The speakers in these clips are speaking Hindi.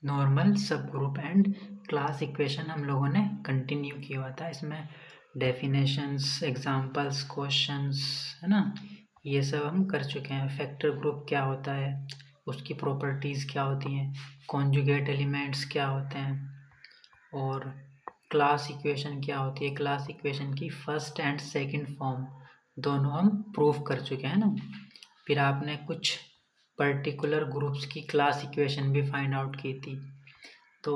Normal sub group and class equation हम लोगों ने कंटिन्यू किया हुआ था। इसमें डेफिनेशंस, एग्जांपल्स, क्वेश्चंस, है ना, ये सब हम कर चुके हैं। फैक्टर ग्रुप क्या होता है, उसकी प्रॉपर्टीज़ क्या होती हैं, कॉन्जुगेट एलिमेंट्स क्या होते हैं, और क्लास इक्वेशन क्या होती है। क्लास इक्वेशन की फर्स्ट एंड सेकंड फॉर्म दोनों हम प्रूव कर चुके हैं ना। फिर आपने कुछ पर्टिकुलर ग्रुप्स की क्लास इक्वेशन भी फाइंड आउट की थी। तो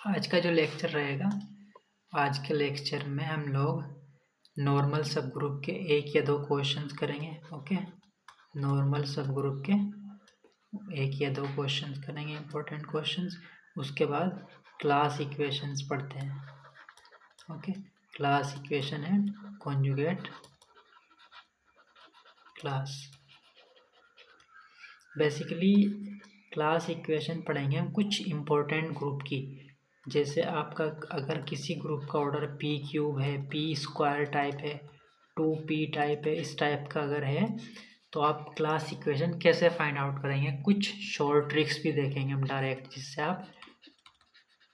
आज का जो लेक्चर रहेगा, आज के लेक्चर में हम लोग नॉर्मल सब ग्रुप के 1 या 2 क्वेश्चंस करेंगे। ओके, नॉर्मल सब ग्रुप के 1 या 2 क्वेश्चंस करेंगे, इंपॉर्टेंट क्वेश्चंस। उसके बाद क्लास इक्वेशंस पढ़ते हैं। Okay, class equation and conjugate class. Basically class equation पढ़ेंगे हम कुछ इम्पोर्टेंट ग्रुप की। जैसे आपका अगर किसी ग्रुप का ऑर्डर पी क्यूब है, पी स्क्वायर टाइप है, 2p टाइप है, इस टाइप का अगर है तो आप क्लास इक्वेशन कैसे फाइंड आउट करेंगे। कुछ शॉर्ट ट्रिक्स भी देखेंगे हम डायरेक्ट, जिससे आप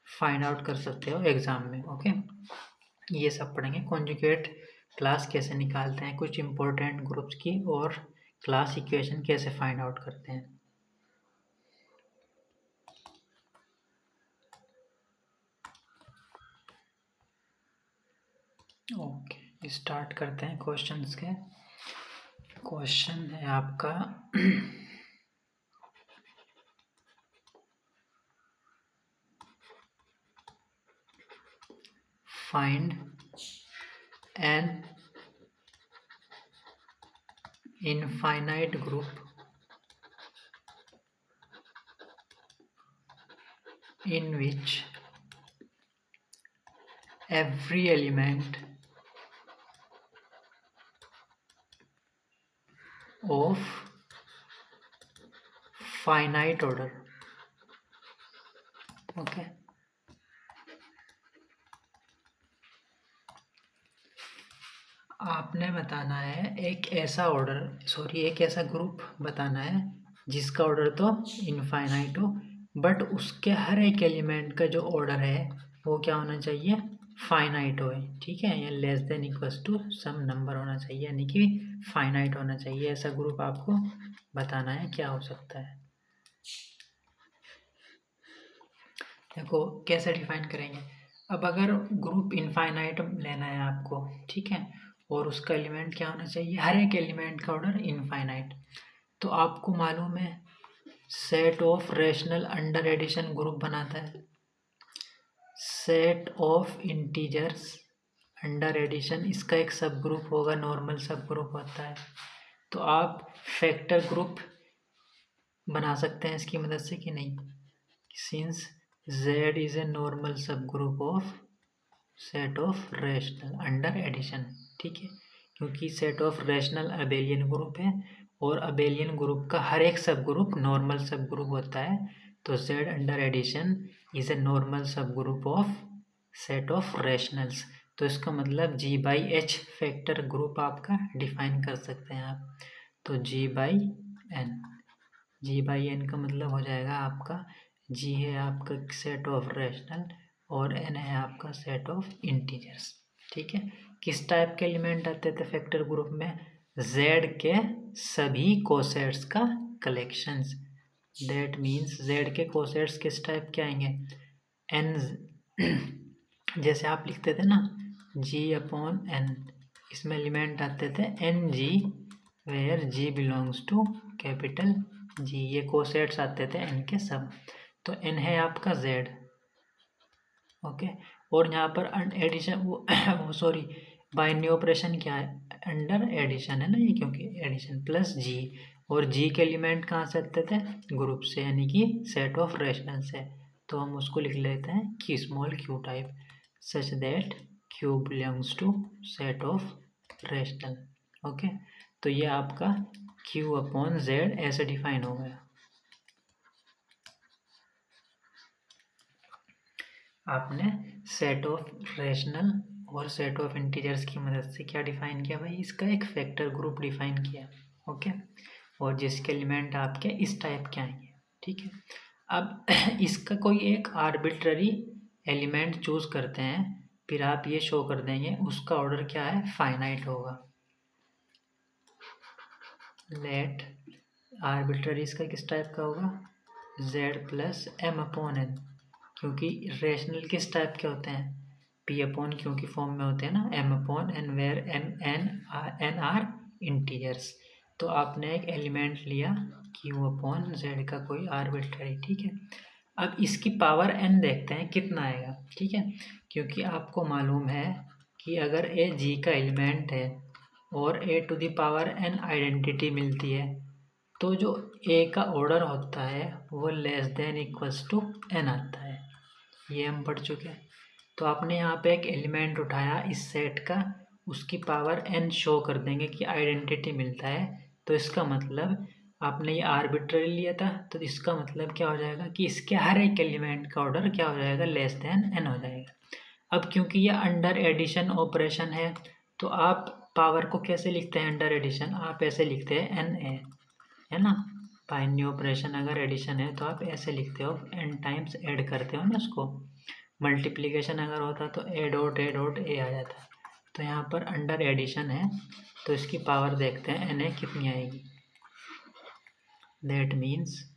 फाइंड आउट कर सकते हो एग्ज़ाम में। ओके, ये सब पढ़ेंगे। कॉन्जुगेट क्लास कैसे निकालते हैं, कुछ इम्पोर्टेंट ग्रुप्स की, और क्लास इक्वेशन कैसे फाइंड आउट करते हैं। ओके, स्टार्ट करते हैं क्वेश्चंस के। क्वेश्चन है आपका find an infinite group in which every element of finite order। Okay, आपने बताना है एक ऐसा एक ऐसा ग्रुप बताना है जिसका ऑर्डर तो इनफाइनाइट हो, बट उसके हर एक एलिमेंट का जो ऑर्डर है वो क्या होना चाहिए, फाइनाइट हो। ठीक है, या less than equals to some number होना चाहिए, यानी कि फाइनाइट होना चाहिए। ऐसा ग्रुप आपको बताना है क्या हो सकता है। देखो कैसे डिफाइन करेंगे। अब अगर ग्रुप इनफाइनाइट लेना है आपको, ठीक है, और उसका एलिमेंट क्या होना चाहिए, हर एक एलिमेंट का ऑर्डर इनफाइनाइट, तो आपको मालूम है set of rational under addition group बनाता है। Set of integers under addition, इसका एक सब ग्रुप होगा, नॉर्मल सब ग्रुप होता है। तो आप फैक्टर ग्रुप बना सकते हैं इसकी मदद से कि नहीं, since Z is a normal subgroup of set of rational under addition। ठीक है, क्योंकि set of rational abelian group है और अबेलियन ग्रुप का हर एक सब ग्रुप नॉर्मल सब ग्रुप होता है। तो Z under addition is a normal sub group of set of rationals. तो इसका मतलब G/H फैक्टर ग्रुप आपका डिफाइन कर सकते हैं आप। तो G/N, G/N का मतलब हो जाएगा आपका, G है आपका सेट ऑफ रेशनल और N है आपका सेट ऑफ इंटीजर्स। ठीक है, किस टाइप के एलिमेंट आते थे फैक्टर ग्रुप में, Z के सभी कोसेट्स का कलेक्शंस। दैट मीन्स Z के कोसेट्स किस टाइप के आएंगे, N, जैसे आप लिखते थे ना G/N, इसमें एलिमेंट आते थे NG, where G belongs to capital G। ये कोसेट्स आते थे N के सब। तो N है आपका Z। ओके, और यहाँ पर एडिशन वो सॉरी बाइनरी ऑपरेशन क्या है, अंडर एडिशन है ना ये, क्योंकि एडिशन प्लस G, और G के एलिमेंट कहाँ से आते थे, ग्रुप से, यानी कि सेट ऑफ रेशनल से। तो हम उसको लिख लेते हैं Q small q type, such that Q belongs to set of rational. Okay, तो ये आपका Q/Z ऐसे डिफाइन हो गया। आपने सेट ऑफ रेशनल और सेट ऑफ इंटीजर्स की मदद से क्या डिफाइन किया भाई, इसका एक फैक्टर ग्रुप डिफाइन किया। ओके, और जिसके एलिमेंट आपके इस टाइप के आएंगे। ठीक है, अब इसका कोई एक आर्बिट्ररी एलिमेंट चूज करते हैं, फिर आप ये शो कर देंगे उसका ऑर्डर क्या है, फाइनाइट होगा। लेट आर्बिट्ररी इसका किस टाइप का होगा, z plus m upon n, क्योंकि रेशनल किस टाइप के होते हैं, p अपॉन q की फॉर्म में होते हैं ना, m upon n where n are integers. तो आपने एक एलिमेंट लिया q अपॉन z का कोई आर्बिट्ररी, ठीक है। अब इसकी पावर n देखते हैं कितना आएगा, ठीक है, क्योंकि आपको मालूम है कि अगर a g का एलिमेंट है और a to the power n identity मिलती है, तो जो a का ऑर्डर होता है वो less than equals to n आता है, ये हम पढ़ चुके हैं। तो आपने यहाँ पे एक एलिमेंट उठाया इस सेट का, उसकी पावर n शो कर देंगे कि आइडेंटिटी मिलता है, तो इसका मतलब आपने ये आर्बिट्ररी लिया था, तो इसका मतलब क्या हो जाएगा कि इसके हर एक एलिमेंट का ऑर्डर क्या हो जाएगा, लेस देन n हो जाएगा। अब क्योंकि ये अंडर एडिशन ऑपरेशन है, तो आप पावर को कैसे लिखते हैं अंडर एडिशन, आप ऐसे लिखते हैं NA, है ना। बाइनरी ऑपरेशन अगर एडिशन है तो आप ऐसे लिखते हो, n टाइम्स ऐड करते हो ना उसको। मल्टीप्लिकेशन अगर होता तो a डॉट a आ जाता। तो यहाँ पर अंडर एडिशन है, तो इसकी पावर देखते हैं NA कितनी आएगी। दैट मीन्स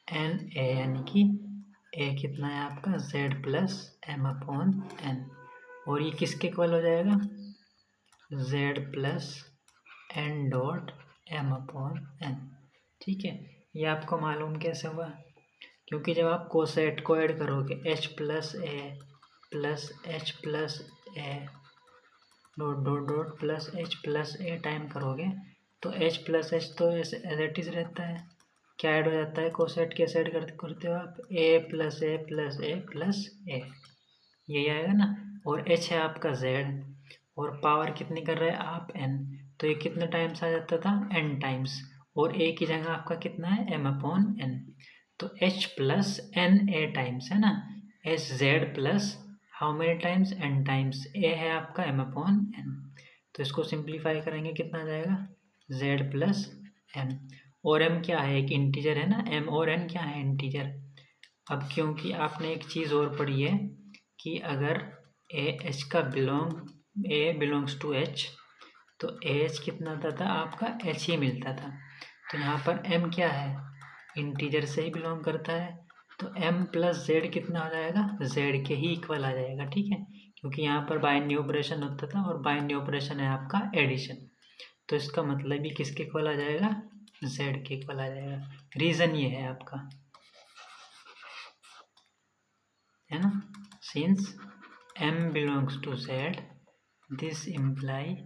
NA यानी कि a कितना है आपका z plus m upon n, और ये किसके इक्वल हो जाएगा, z plus n dot m upon n, ठीक है। ये आपको मालूम कैसे हुआ, क्योंकि जब आप कोसेट को ऐड करोगे h plus A plus H plus A dot dot dot plus H plus A time करोगे, तो h प्लस एच तो एज इट इज रहता है, क्या ऐड हो जाता है, कोसेट कैसे ऐड करते हो आप, a plus A plus A plus A, यही आएगा ना। और h है आपका z, और पावर कितनी कर रहे हैं आप n, तो ये कितने टाइम्स आ जाता था, n टाइम्स, और a की जगह आपका कितना है, m अपॉन n, तो h plus n a times है ना, H Z plus how many times, n times, a है आपका m अपॉन n, तो इसको सिंप्लीफाई करेंगे कितना आ जाएगा, z प्लस m, और m क्या है, एक इंटीजर है ना, m और n क्या है, इंटीजर। अब क्योंकि आपने एक चीज़ और पढ़ी है कि अगर a बिलोंग्स टू h, तो एच कितना आता था आपका, एच ही मिलता था। तो यहाँ पर m क्या है, इंटीजर से ही बिलोंग करता है, तो m प्लस जेड कितना हो जाएगा, z के ही इक्वल आ जाएगा, ठीक है, क्योंकि यहाँ पर बाइनरी ऑपरेशन होता था, और बाइनरी ऑपरेशन है आपका एडिशन, तो इसका मतलब ही किसके इक्वल आ जाएगा, z के इक्वल आ जाएगा। रीज़न ये है आपका, है ना, since m belongs to z, this imply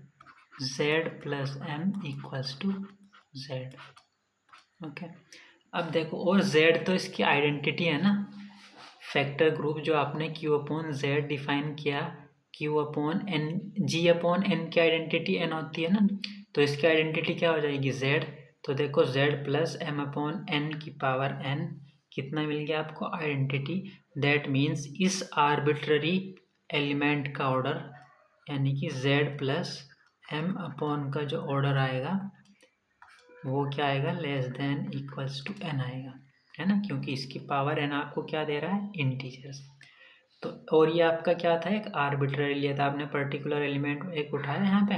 z plus m equals to z, okay. अब देखो, और z तो इसकी आइडेंटिटी है ना, फैक्टर ग्रुप जो आपने q अपॉन z डिफाइन किया, q upon n, g upon n की आइडेंटिटी n होती है ना, तो इसकी आइडेंटिटी क्या हो जाएगी, z। तो देखो z plus m upon n की पावर n, कितना मिल गया आपको, आइडेंटिटी। दैट मीन्स इस आर्बिट्ररी एलिमेंट का ऑर्डर, यानी कि z प्लस m अपॉन का जो ऑर्डर आएगा वो क्या आएगा, less than equals to n आएगा, है ना, क्योंकि इसकी पावर n आपको क्या दे रहा है, इंटीजर्स। तो और ये आपका क्या था, एक आर्बिट्ररी लिया था आपने, पर्टिकुलर एलिमेंट एक उठाया यहाँ पे,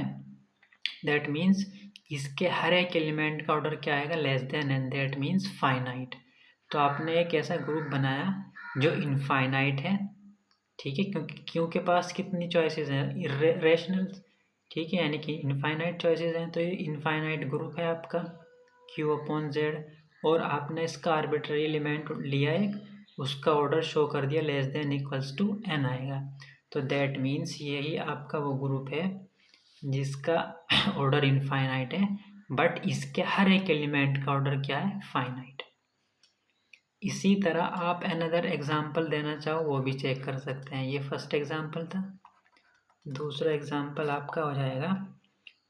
दैट मीन्स इसके हर एक एलिमेंट का ऑर्डर क्या आएगा, less then n, that means finite. तो आपने एक ऐसा ग्रुप बनाया जो इनफाइनाइट है, ठीक है, क्योंकि क्यों के पास कितनी चॉइसेस हैं, रेशनल, ठीक है, यानी कि इनफाइनाइट चॉइसेस हैं, तो ये इनफाइनाइट ग्रुप है आपका q अपॉन जेड, और आपने इसका आर्बिट्ररी एलिमेंट लिया एक, उसका ऑर्डर शो कर दिया less than equals to n आएगा, तो दैट मीन्स यही आपका वो ग्रुप है जिसका ऑर्डर इनफाइनाइट है, बट इसके हर एक एलिमेंट का ऑर्डर क्या है, फाइनाइट। इसी तरह आप अनदर एग्जाम्पल देना चाहो वो भी चेक कर सकते हैं, ये फर्स्ट एग्जाम्पल था। दूसरा एग्जाम्पल आपका हो जाएगा,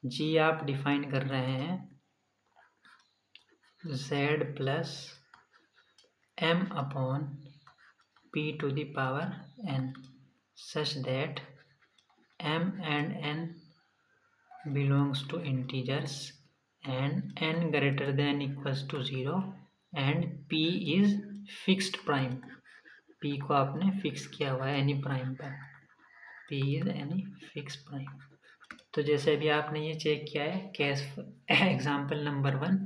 जी आप डिफाइन कर रहे हैं z plus m upon p to the power n such that m and n belongs to integers and n greater than equals to 0 and p is fixed prime, P को आपने फिक्स किया हुआ है एनी प्राइम पर, P is any fix prime. तो जैसे अभी आपने ये चेक किया है केस एग्जाम्पल नंबर 1,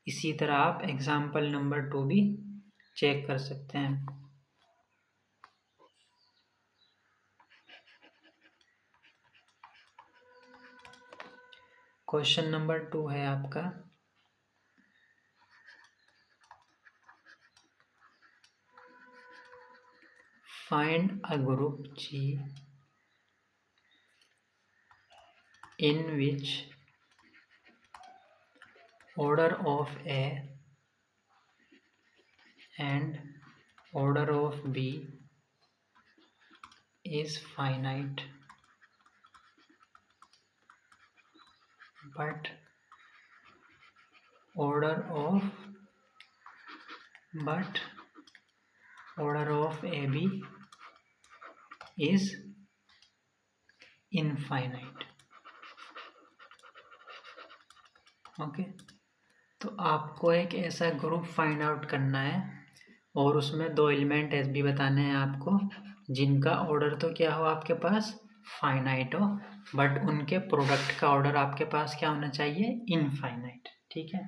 इसी तरह आप एग्जाम्पल नंबर 2 भी चेक कर सकते हैं। क्वेश्चन नंबर 2 है आपका, find a group G in which order of A and order of B is finite but order of AB is infinite। Okay, तो आपको एक ऐसा ग्रुप फाइंड आउट करना है और उसमें 2 एलिमेंट ऐसे भी बताने हैं आपको जिनका ऑर्डर तो क्या हो आपके पास फाइनाइट हो, बट उनके प्रोडक्ट का ऑर्डर आपके पास क्या होना चाहिए इनफाइनाइट। ठीक है,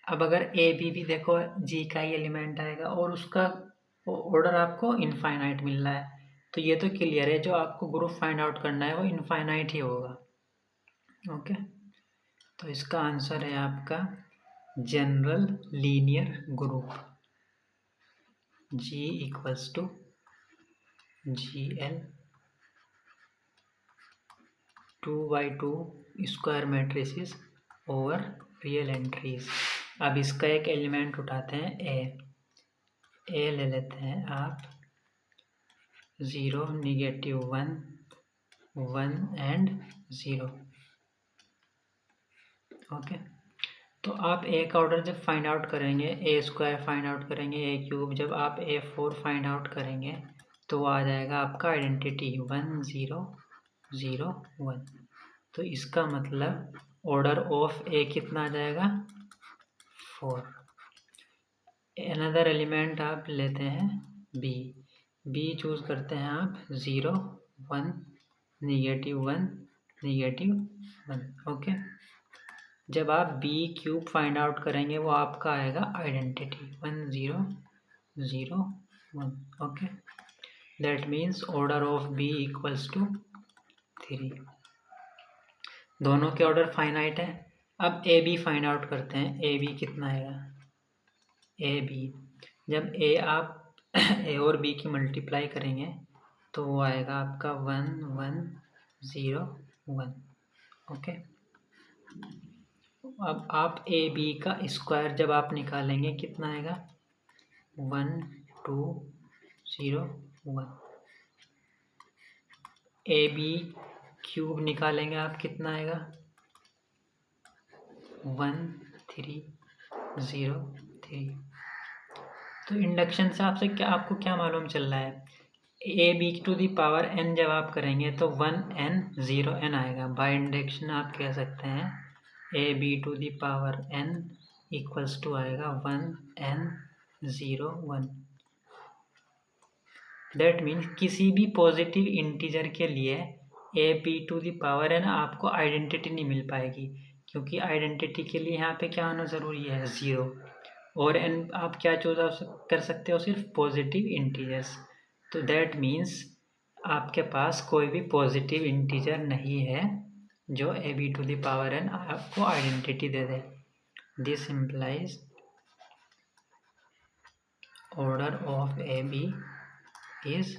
अब अगर ए बी भी देखो जी का ही एलिमेंट आएगा और उसका ऑर्डर आपको इनफाइनाइट मिल रहा है, तो ये तो क्लियर है जो आपको ग्रुप फाइंड आउट करना है वो इनफाइनाइट ही होगा। ओके, तो इसका आंसर है आपका general linear group G equals to GL 2/2 square matrices over real entries. अब इसका एक एलिमेंट उठाते हैं ए ले लेते हैं आप 0 -1 1 एंड 0। ओके, तो आप ए का ऑर्डर जब फाइंड आउट करेंगे, ए स्क्वायर फाइंड आउट करेंगे, ए क्यूब, जब आप A4 फाइंड आउट करेंगे तो आ जाएगा आपका आइडेंटिटी 1 0 0 1। तो इसका मतलब ऑर्डर ऑफ ए कितना आ जाएगा 4। अनदर एलिमेंट आप लेते हैं बी चूज करते हैं आप 0 1 -1 -1। ओके, जब आप बी क्यूब फाइंड आउट करेंगे वो आपका आएगा identity 1 0 0 1। Okay, that means order of b equals to 3। दोनों के ऑर्डर फाइनाइट है। अब ए बी फाइंड आउट करते हैं, ए बी कितना आएगा ए बी, जब ए आप ए और बी की मल्टीप्लाई करेंगे तो वो आएगा आपका 1 1 0 1। ओके, अब आप ए बी का स्क्वायर जब आप निकालेंगे कितना आएगा 1 2 0 1। ए बी क्यूब निकालेंगे आप कितना आएगा 1 3 0 3। तो इंडक्शन से आपको क्या मालूम चल रहा है, a B to the power n जब आप करेंगे तो 1n 0n आएगा। बाय इंडक्शन आप कह सकते हैं a B to the power n equals to आएगा 1n 0 1। दैट मीन्स किसी भी पॉजिटिव इंटीजर के लिए a B to the power n आपको आइडेंटिटी नहीं मिल पाएगी, क्योंकि आइडेंटिटी के लिए यहाँ पे क्या होना ज़रूरी है 0, और n आप क्या चूज कर सकते हो सिर्फ पॉजिटिव इंटीजर्स। तो दैट मीन्स आपके पास कोई भी पॉजिटिव इंटीजर नहीं है जो A B to the power n आपको आइडेंटिटी दे दे। This implies order of A B is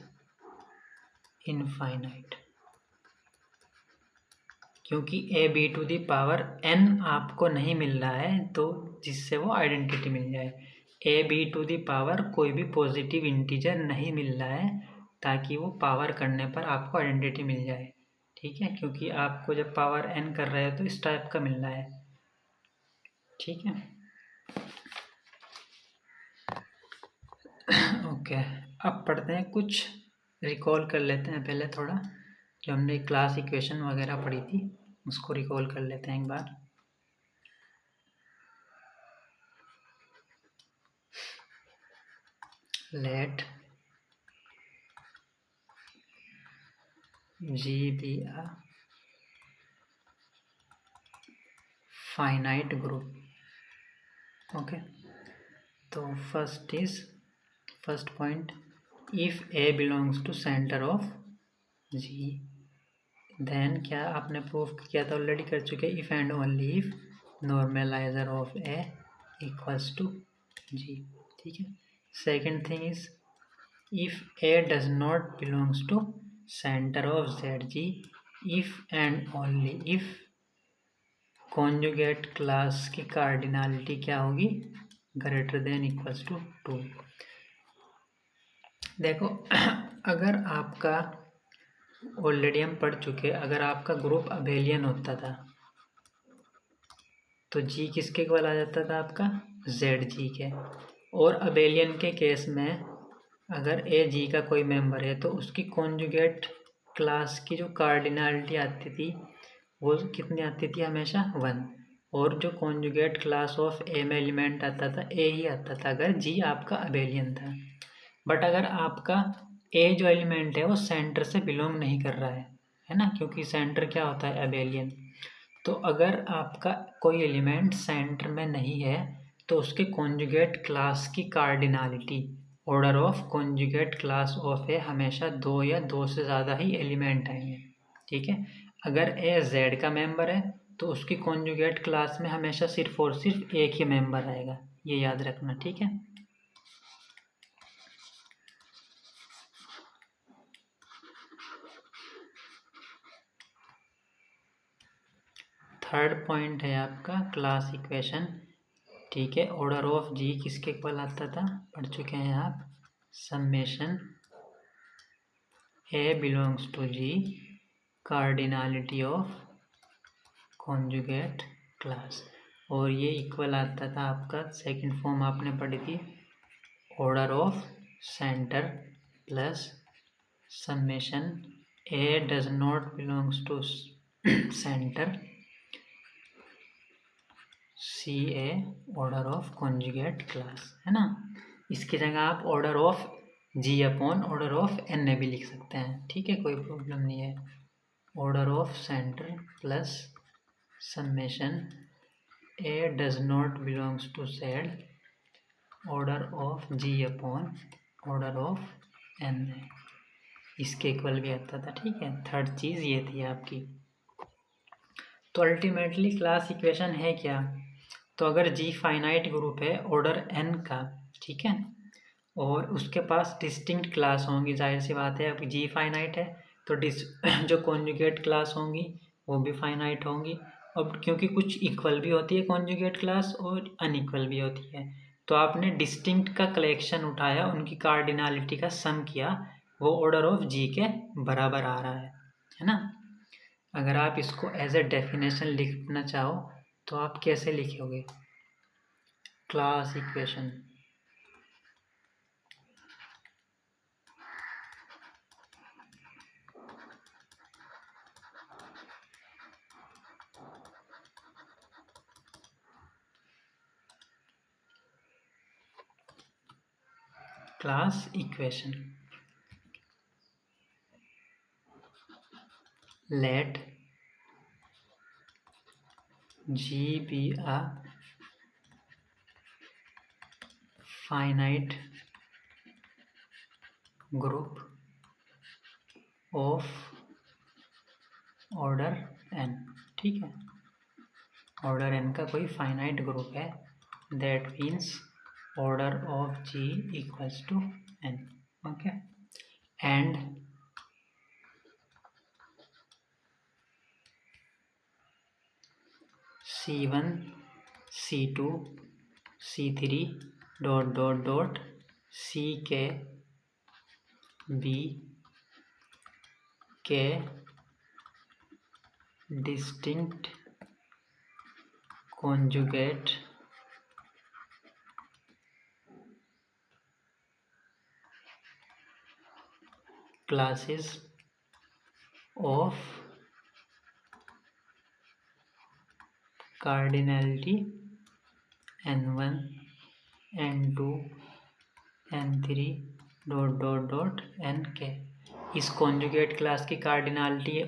infinite, क्योंकि A B to the power n आपको नहीं मिल रहा है तो जिससे वो आइडेंटिटी मिल जाए। A B to the power कोई भी पॉजिटिव इंटीजर नहीं मिल रहा है ताकि वो पावर करने पर आपको आइडेंटिटी मिल जाए। ठीक है, क्योंकि आपको जब पावर n कर रहे हो तो इस टाइप का मिल रहा है। ठीक है, ओके, अब पढ़ते हैं कुछ, रिकॉल कर लेते हैं पहले थोड़ा जो हमने क्लास इक्वेशन वगैरह पढ़ी थी उसको रिकॉल कर लेते हैं एक बार। let G be a finite group. Okay, तो first point, if A belongs to center of G, then क्या आपने प्रूफ किया था, ऑलरेडी कर चुके, if and only if normaliser of A equals to G. ठीक है. Second thing is if A does not belongs to centre of Z G, if and only if conjugate class की कार्डिनलिटी क्या होगी, ग्रेटर देन इक्वल्स टू 2. देखो अगर आपका ऑलरेडी हम पढ़ चुके, अगर आपका ग्रुप अबेलियन होता था तो जी किसके इक्वल आ जाता था, आपका जेड जी के. और अबेलियन के केस में अगर ए जी का कोई मेंबर है तो उसकी कॉन्जुगेट क्लास की जो कार्डिनलिटी आती थी वो कितनी आती थी, हमेशा 1. और जो कॉन्जुगेट क्लास ऑफ ए में एलिमेंट आता था ए ही आता था अगर जी आपका अबेलियन था. बट अगर आपका ए जो एलिमेंट है वो सेंटर से बिलोंग नहीं कर रहा है ना, क्योंकि सेंटर क्या होता है, अबेलियन. तो अगर आपका कोई एलिमेंट सेंटर में नहीं है तो उसके कॉन्जुगेट क्लास की cardinality, order of conjugate class of A हमेशा 2 या 2 से ज़्यादा ही एलिमेंट आएंगे. ठीक है. अगर ए जेड का मेंबर है तो उसकी कॉन्जुगेट क्लास में हमेशा सिर्फ और सिर्फ एक ही मेंबर आएगा, ये याद रखना. ठीक है. थर्ड पॉइंट है आपका क्लास इक्वेशन. ठीक है. ऑर्डर ऑफ जी किसके इक्वल आता था, पढ़ चुके हैं आप, summation a belongs to g cardinality of conjugate class. और ये इक्वल आता था आपका, सेकंड फॉर्म आपने पढ़ी थी, order of center plus summation a does not belongs to center c A order of conjugate class, है ना. इसकी जगह आप order of g upon order of n a भी लिख सकते हैं. ठीक है, कोई प्रॉब्लम नहीं है. Order of center plus summation a does not belongs to z order of g upon order of n a, इसके इक्वल भी आता था. ठीक है. थर्ड चीज़ ये थी आपकी. तो अल्टीमेटली क्लास इक्वेशन है क्या, तो अगर जी फाइनाइट ग्रुप है ऑर्डर एन का, ठीक है, और उसके पास डिस्टिंक्ट क्लास होंगी, जाहिर सी बात है, अब जी फाइनाइट है तो जो कॉन्जुगेट क्लास होंगी वो भी फाइनाइट होंगी. अब क्योंकि कुछ इक्वल भी होती है कॉन्जुगेट क्लास और अनइक्वल भी होती है, तो आपने डिस्टिंक्ट का कलेक्शन उठाया, उनकी कार्डिनलिटी का सम किया, वो ऑर्डर ऑफ जी के बराबर आ रहा है ना. अगर आप इसको एज ए डेफिनेशन लिखना चाहो तो आप कैसे लिखोगे, class equation. Class equation, let G be a finite group of order n. ठीक है. ऑर्डर n का कोई फाइनाइट ग्रुप है, that means order of G equals to n. Okay. And C1 C2 C3 dot dot dot CK B के distinct conjugate classes of cardinality n1 n2 n3 dot dot dot n के। इस कॉन्जुगेट क्लास की कार्डिनलिटी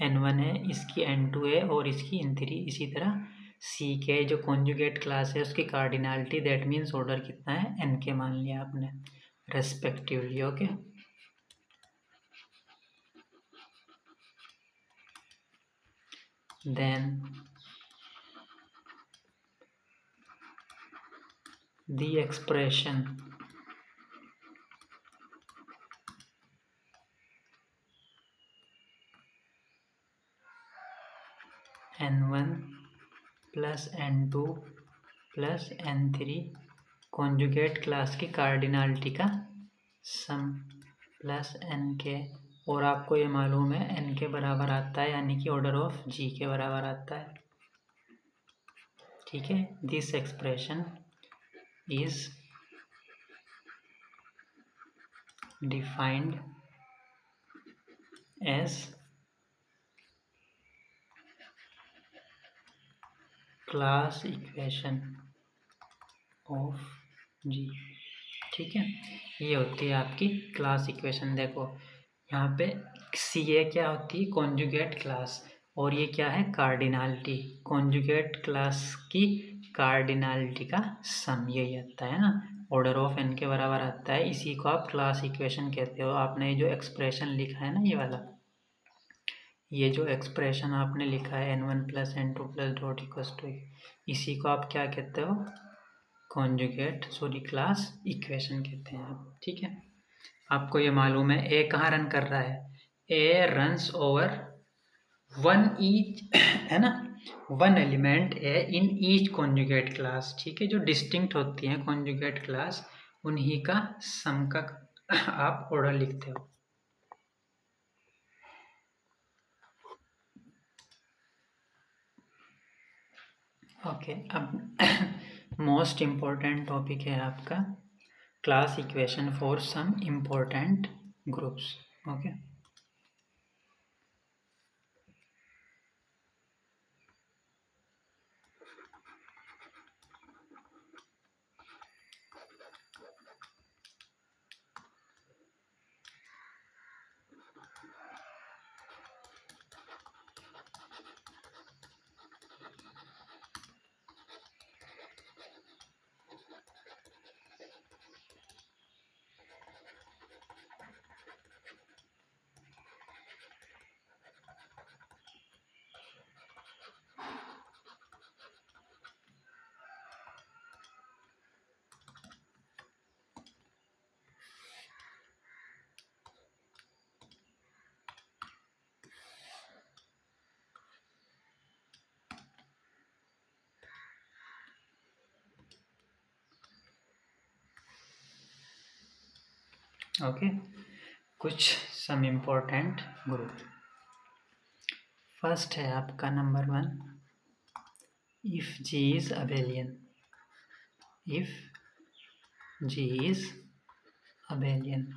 n1 है, इसकी n2 है और इसकी n3। इसी तरह सी के जो कॉन्जुगेट क्लास है उसकी कार्डिनलिटी दैट मीन्स ऑर्डर कितना है, n के मान लिया आपने respectively. Okay, then the expression n1 plus n2 plus n3 conjugate class की कार्डिनलिटी का सम प्लस n के, और आपको ये मालूम है n के बराबर आता है, यानी कि ऑर्डर ऑफ g के बराबर आता है। ठीक है, this expression is defined as class equation of G. ठीक है, ये होती है आपकी क्लास इक्वेशन। देखो यहाँ पे सी ए क्या होती है, कॉन्जुगेट क्लास, और ये क्या है, कार्डिनलिटी। कॉन्जुगेट क्लास की कार्डिनलिटी का सम यही आता है ना, ऑर्डर ऑफ एन के बराबर आता है। इसी को आप क्लास इक्वेशन कहते हो। आपने जो एक्सप्रेशन लिखा है ना, ये वाला, ये जो एक्सप्रेशन आपने लिखा है n1 plus n2 plus dot equals to, इसी को आप क्या कहते हो, क्लास इक्वेशन कहते हैं आप। ठीक है, आपको ये मालूम है ए कहाँ रन कर रहा है, ए रन्स ओवर वन ईच है ना, one element A in each conjugate class. ठीक है, जो डिस्टिंक्ट होती हैं कॉन्जुगेट क्लास, उन्हीं का सम का आप ऑर्डर लिखते हो। ओके, अब मोस्ट इम्पोर्टेंट टॉपिक है आपका class equation for some important groups. Okay, okay, कुछ सम इम्पोर्टेंट ग्रुप। फर्स्ट है आपका number 1, if g is abelian. If g is abelian,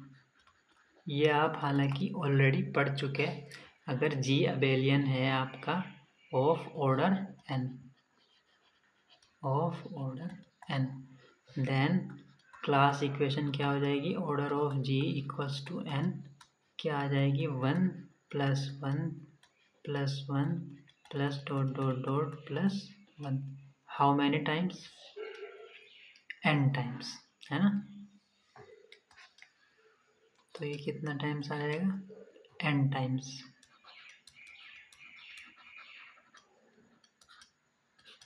ये आप हालांकि ऑलरेडी पढ़ चुके। अगर जी अबेलियन है आपका of order n, then class equation क्या हो जाएगी, order of ji equals to n क्या आ जाएगी, 1 plus 1 plus 1 plus dot dot dot plus 1। How many times, n times, है ना। तो ये कितना टाइम्स आ जाएगा, n टाइम्स।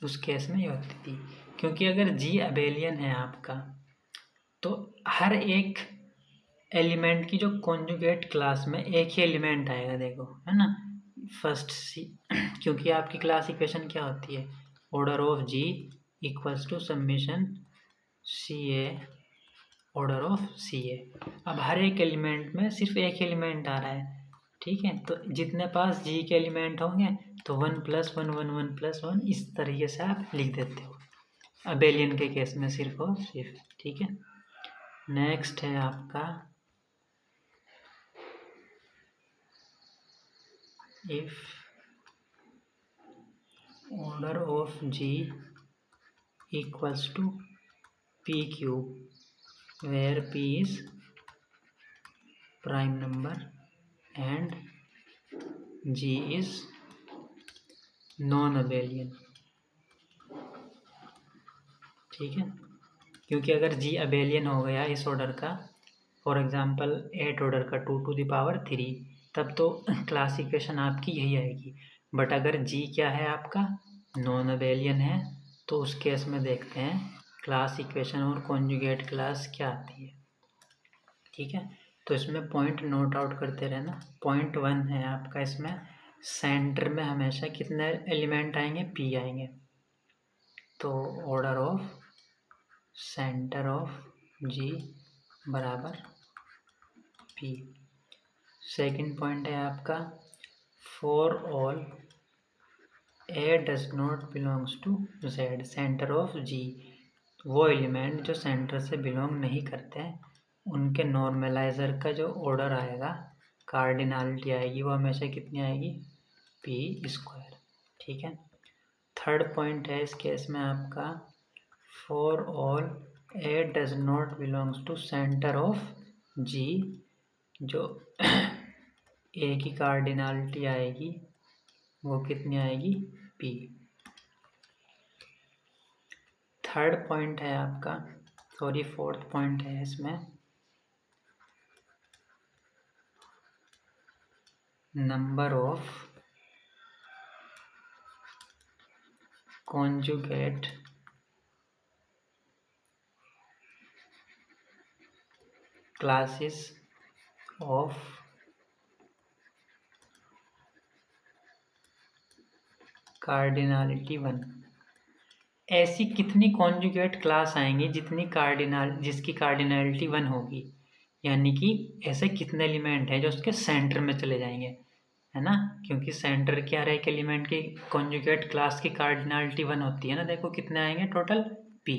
उस केस में ये होती थी, क्योंकि अगर जी अबेलियन है आपका तो हर एक एलिमेंट की जो कॉन्जुगेट क्लास में एक ही एलिमेंट आएगा, देखो, है ना, फर्स्ट सी। क्योंकि आपकी क्लास इक्वेशन क्या होती है, order of ji equals to summation C A order of C A. अब हर एक एलिमेंट में सिर्फ एक एलिमेंट आ रहा है। ठीक है, तो जितने पास जी के एलिमेंट होंगे तो 1 + 1 1 1 + 1 इस तरीके से आप लिख देते हो, अबेलियन के केस में सिर्फ और सिर्फ। ठीक है, नेक्स्ट है आपका if order of g equals to p cube, where p is prime number and G is non abelian. ठीक है, क्योंकि अगर G अबेलियन हो गया इस ऑर्डर का, फॉर एग्जांपल 8 ऑर्डर का 2 टू द पावर 3, तब तो क्लास इक्वेशन आपकी यही आएगी। बट अगर G क्या है आपका, नॉन अबेलियन है, तो उस केस में देखते हैं क्लास इक्वेशन और कॉन्जुगेट क्लास क्या आती है। ठीक है, तो इसमें पॉइंट नोट आउट करते रहना। पॉइंट 1 है आपका, इसमें सेंटर में हमेशा कितने एलिमेंट आएंगे, P आएंगे। तो order of center of G बराबर P। सेकंड पॉइंट है आपका, for all A does not belongs to Z, center of G, वो एलिमेंट जो सेंटर से बिलोंग नहीं करते हैं उनके नॉर्मलाइजर का जो ऑर्डर आएगा, कार्डिनलिटी आएगी, वो हमेशा कितनी आएगी, P²। ठीक है, थर्ड पॉइंट है इस केस में आपका, for all A does not belongs to centre of G, जो A की कार्डिनलिटी आएगी वो कितनी आएगी, P। थर्ड पॉइंट है आपका, सॉरी फोर्थ पॉइंट है इसमें, number of conjugate classes of cardinality 1। ऐसी कितनी कॉन्जुगेट क्लास आएंगी जिसकी कार्डिनलिटी 1 होगी, यानी कि ऐसे कितने एलिमेंट हैं जो उसके सेंटर में चले जाएंगे, है ना, क्योंकि सेंटर के हर एक एलिमेंट की कॉन्जुगेट क्लास की कार्डिनलिटी 1 होती है ना। देखो कितने आएंगे टोटल, P।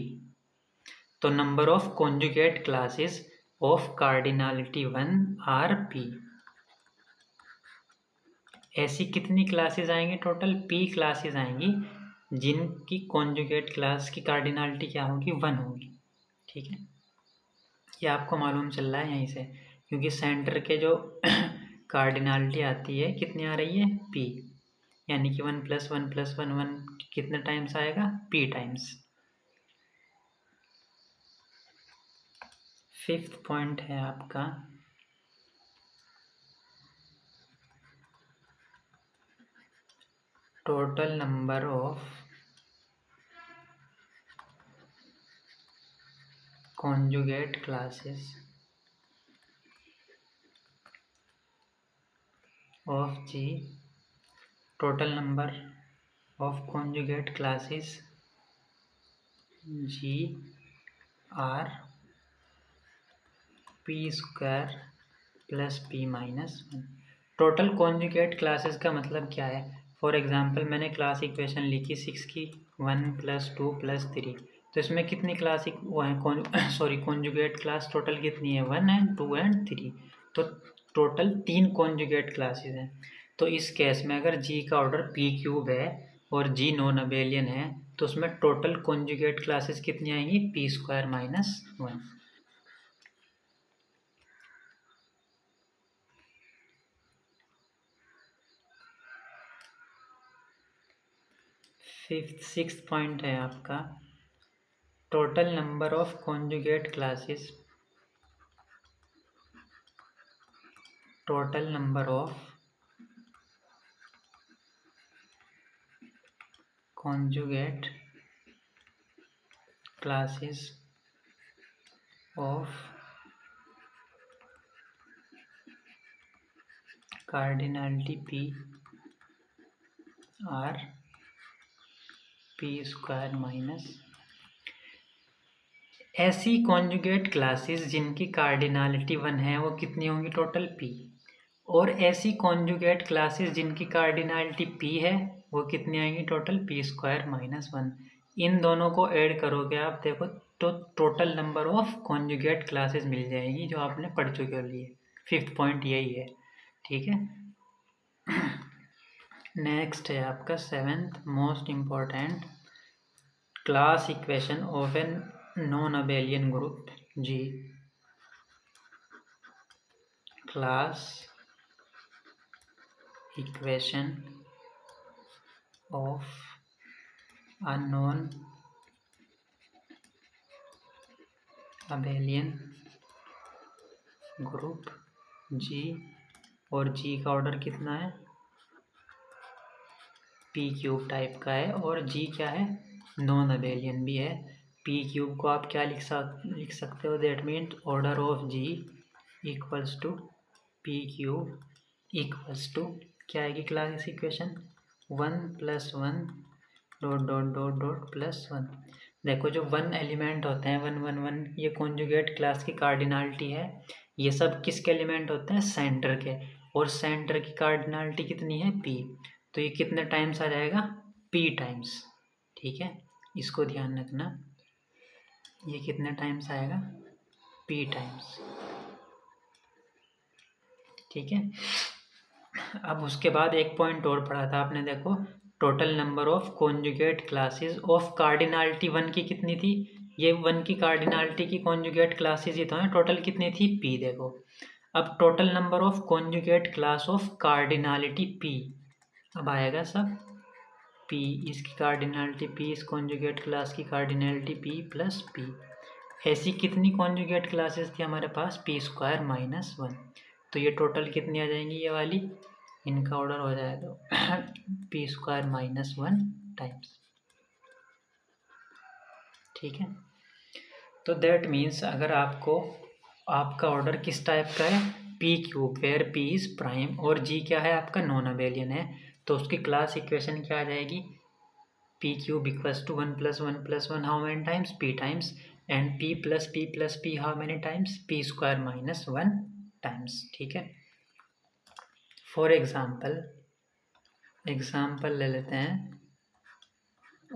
तो number of conjugate classes of cardinality 1 are P। ऐसी कितनी क्लासेस आएंगी टोटल, P क्लासेस आएंगी जिनकी कॉन्जुगेट क्लास की कार्डिनलिटी क्या होगी, 1 होगी। ठीक है, ये आपको मालूम चल रहा है यहीं से, क्योंकि सेंटर के जो कार्डिनलिटी आती है कितनी आ रही है, P, यानी कि 1 + 1 + 1 1 कितने टाइम्स आएगा, P टाइम्स। फिफ्थ पॉइंट है आपका, total number of conjugate classes of G, total number of conjugate classes G are P² + P-1। Total conjugate classes का मतलब क्या है, फॉर एग्जांपल मैंने क्लास इक्वेशन लिखी 6 की, 1 + 2 + 3, तो इसमें कितनी क्लास वो है, सॉरी कॉन्जुगेट क्लास टोटल कितनी है, 1 एंड 2 एंड 3, तो टोटल 3 कॉन्जुगेट क्लासेस हैं। तो इस केस में अगर G का ऑर्डर P³ है और G नॉन अबेलियन है, तो उसमें टोटल कॉन्जुगेट क्लासेस कितनी आएंगी, P² - 1। सिक्स्थ पॉइंट है आपका, total number of conjugate classes, total number of conjugate classes of cardinality P are P² - ऐसी कॉन्जुगेट क्लासेस जिनकी कार्डिनलिटी 1 है वो कितनी होंगी, टोटल P। और ऐसी कॉन्जुगेट क्लासेस जिनकी कार्डिनलिटी P है वो कितनी आएंगी, टोटल P² - 1। इन दोनों को ऐड करोगे आप, देखो तो total number of conjugate classes मिल जाएगी जो आपने पढ़ चुके हो लिए। फिफ्थ पॉइंट यही है। ठीक है, नेक्स्ट है आपका seventh most important, class equation of an non abelian group G। class equation of unknown abelian group G, और G का ऑर्डर कितना है, P क्यूब टाइप का है, और G क्या है, नॉन अबेलियन भी है। P क्यूब को आप क्या लिख सकते हो, that means order of G equals to P cube equals to क्या आएगी class equation, 1 + 1 dot dot dot dot plus 1। देखो जो 1 एलिमेंट होते हैं 1 1 1, ये कॉन्जुगेट क्लास की कार्डिनलिटी है। ये सब किसके एलिमेंट होते हैं, सेंटर के, और सेंटर की कार्डिनलिटी कितनी है, P। तो ये कितने टाइम्स आ जाएगा, P टाइम्स। ठीक है, इसको ध्यान रखना, ये कितने टाइम्स आएगा, P टाइम्स। ठीक है, अब उसके बाद एक पॉइंट और पढ़ा था आपने, देखो total number of conjugate classes of cardinality 1 की कितनी थी, ये 1 की कार्डिनलिटी की कॉन्जुगेट क्लासेस ही तो हैं, टोटल कितनी थी, P। देखो अब total number of conjugate class of cardinality P, अब आएगा सब P, इसकी कार्डिनलिटी P, इस कॉन्जुगेट क्लास की कार्डिनलिटी P प्लस P। ऐसी कितनी कॉन्जुगेट क्लासेस थी हमारे पास, P² - 1। तो ये टोटल कितनी आ जाएंगी, ये वाली, इनका ऑर्डर हो जाएगा P² - 1 टाइम्स। ठीक है, तो दैट मीन्स अगर आपका ऑर्डर किस टाइप का है, P cube, where P is prime, और G क्या है आपका, नॉन अबेलियन है, तो उसकी क्लास इक्वेशन क्या आ जाएगी, P cube equals to 1 + 1 + 1 how many times, P टाइम्स, and P + P + P how many times, P² - 1 times. ठीक है, फॉर एग्जाम्पल ले लेते हैं,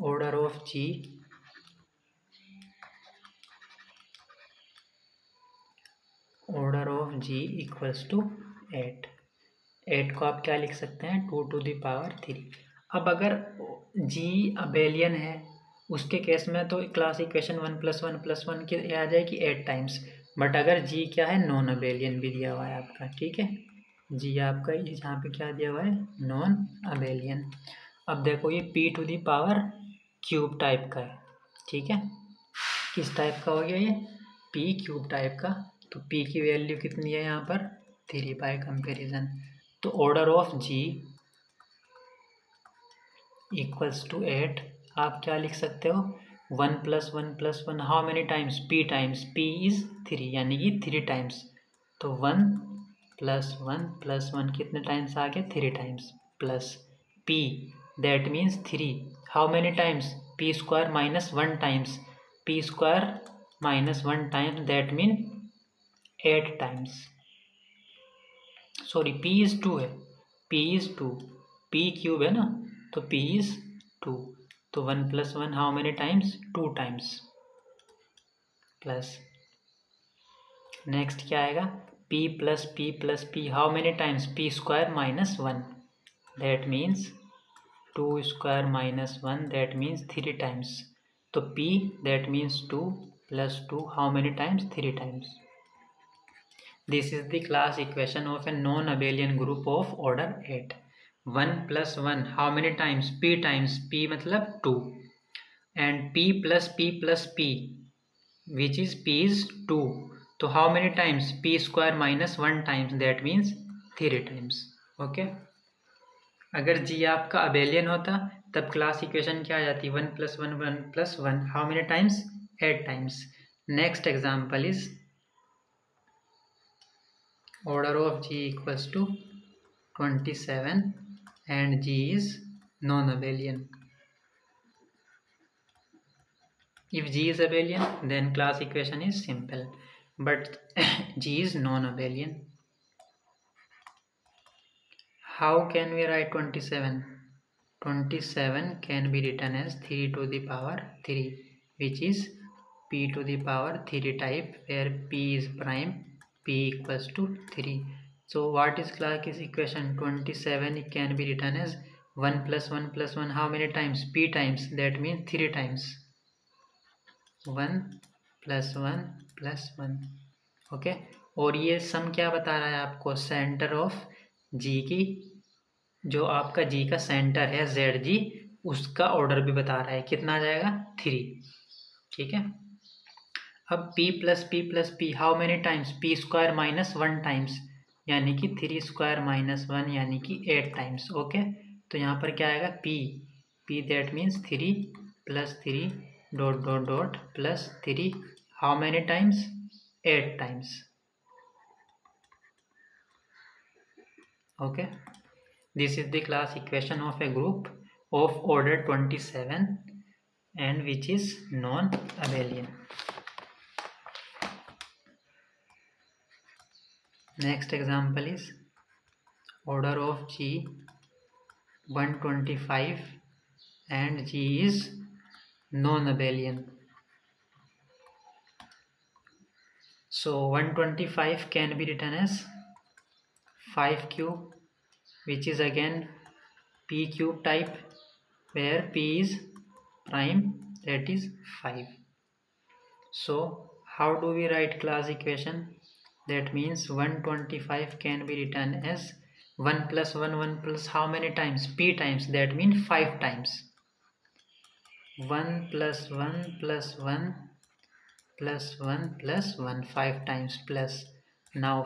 order of G equals to 8। 8 को आप क्या लिख सकते हैं, 2 to the power 3। अब अगर G अबेलियन है उसके केस में तो क्लास इक्वेशन 1 + 1 + 1 की आ जाएगी 8 टाइम्स, बट अगर G क्या है, नॉन अबेलियन भी दिया हुआ है आपका। ठीक है, G आपका यहाँ पे क्या दिया हुआ है, नॉन अबेलियन। अब देखो ये P to the power cube type का है। ठीक है, किस टाइप का हो गया ये, P क्यूब टाइप का, तो P की वैल्यू कितनी है यहाँ पर, 3 बाय कंपेरिजन। तो order of G equals to 8, आप क्या लिख सकते हो, 1 + 1 + 1 how many times, P times, P is 3 यानी कि 3 टाइम्स। तो 1 + 1 + 1 कितने टाइम्स आ गए, 3 times, plus P that means 3 how many times, P² - 1 times, P² - 1 times that mean 8 times. Sorry, P is 2 है, P इज 2, P क्यूब है ना, तो P इज 2, तो 1 + 1 how many times, 2 times, plus next क्या आएगा, P + P + P how many times, P² - 1 that means 2² - 1 that means 3 times. तो P that means 2 + 2 how many times, 3 times. This is the class equation of a non-abelian group of order 8. 1 + 1 how many times, P times, P मतलब 2, and P + P + P which is P is 2, तो how many times, P² - 1 times that means 3 times. Okay, अगर G आपका अबेलियन होता तब क्लास इक्वेशन क्या आ जाती, 1 + 1 1 + 1 how many times, 8 times. Next example is order of G equals to 27 and G is non-abelian. If G is abelian, then class equation is simple, but G is non-abelian. How can we write 27? 27 can be written as 3 to the power 3, which is P to the power 3 type, where P is prime, P equals to 3. So what is class equation, 27 can be written as 1 + 1 + 1 how many times, P times, that means 3 times, 1 + 1 + 1. Okay, और ये सम क्या बता रहा है आपको, सेंटर ऑफ जी की, जो आपका जी का सेंटर है जेड जी, उसका ऑर्डर भी बता रहा है। कितना आ जाएगा 3, ठीक है। अब p+p+p how many times, p square minus 1 times, यानी कि 3 स्क्वायर माइनस 1 यानी कि 8 टाइम्स। ओके, तो यहाँ पर क्या आएगा p that means 3 + 3 dot dot dot plus 3 how many times, 8 times. Okay, this is the class equation of a group of order 27 and which is non-abelian. Next example is order of G 125 and G is non-abelian. So 125 can be written as 5 cube, which is again p cube type, where p is prime, that is 5. So how do we write class equation? That means 125 can be written as 1 plus 1 1 plus how many times, p times, that means 5 times. 1 plus 1 plus 1 plus 1 plus 1, 5 times plus. Now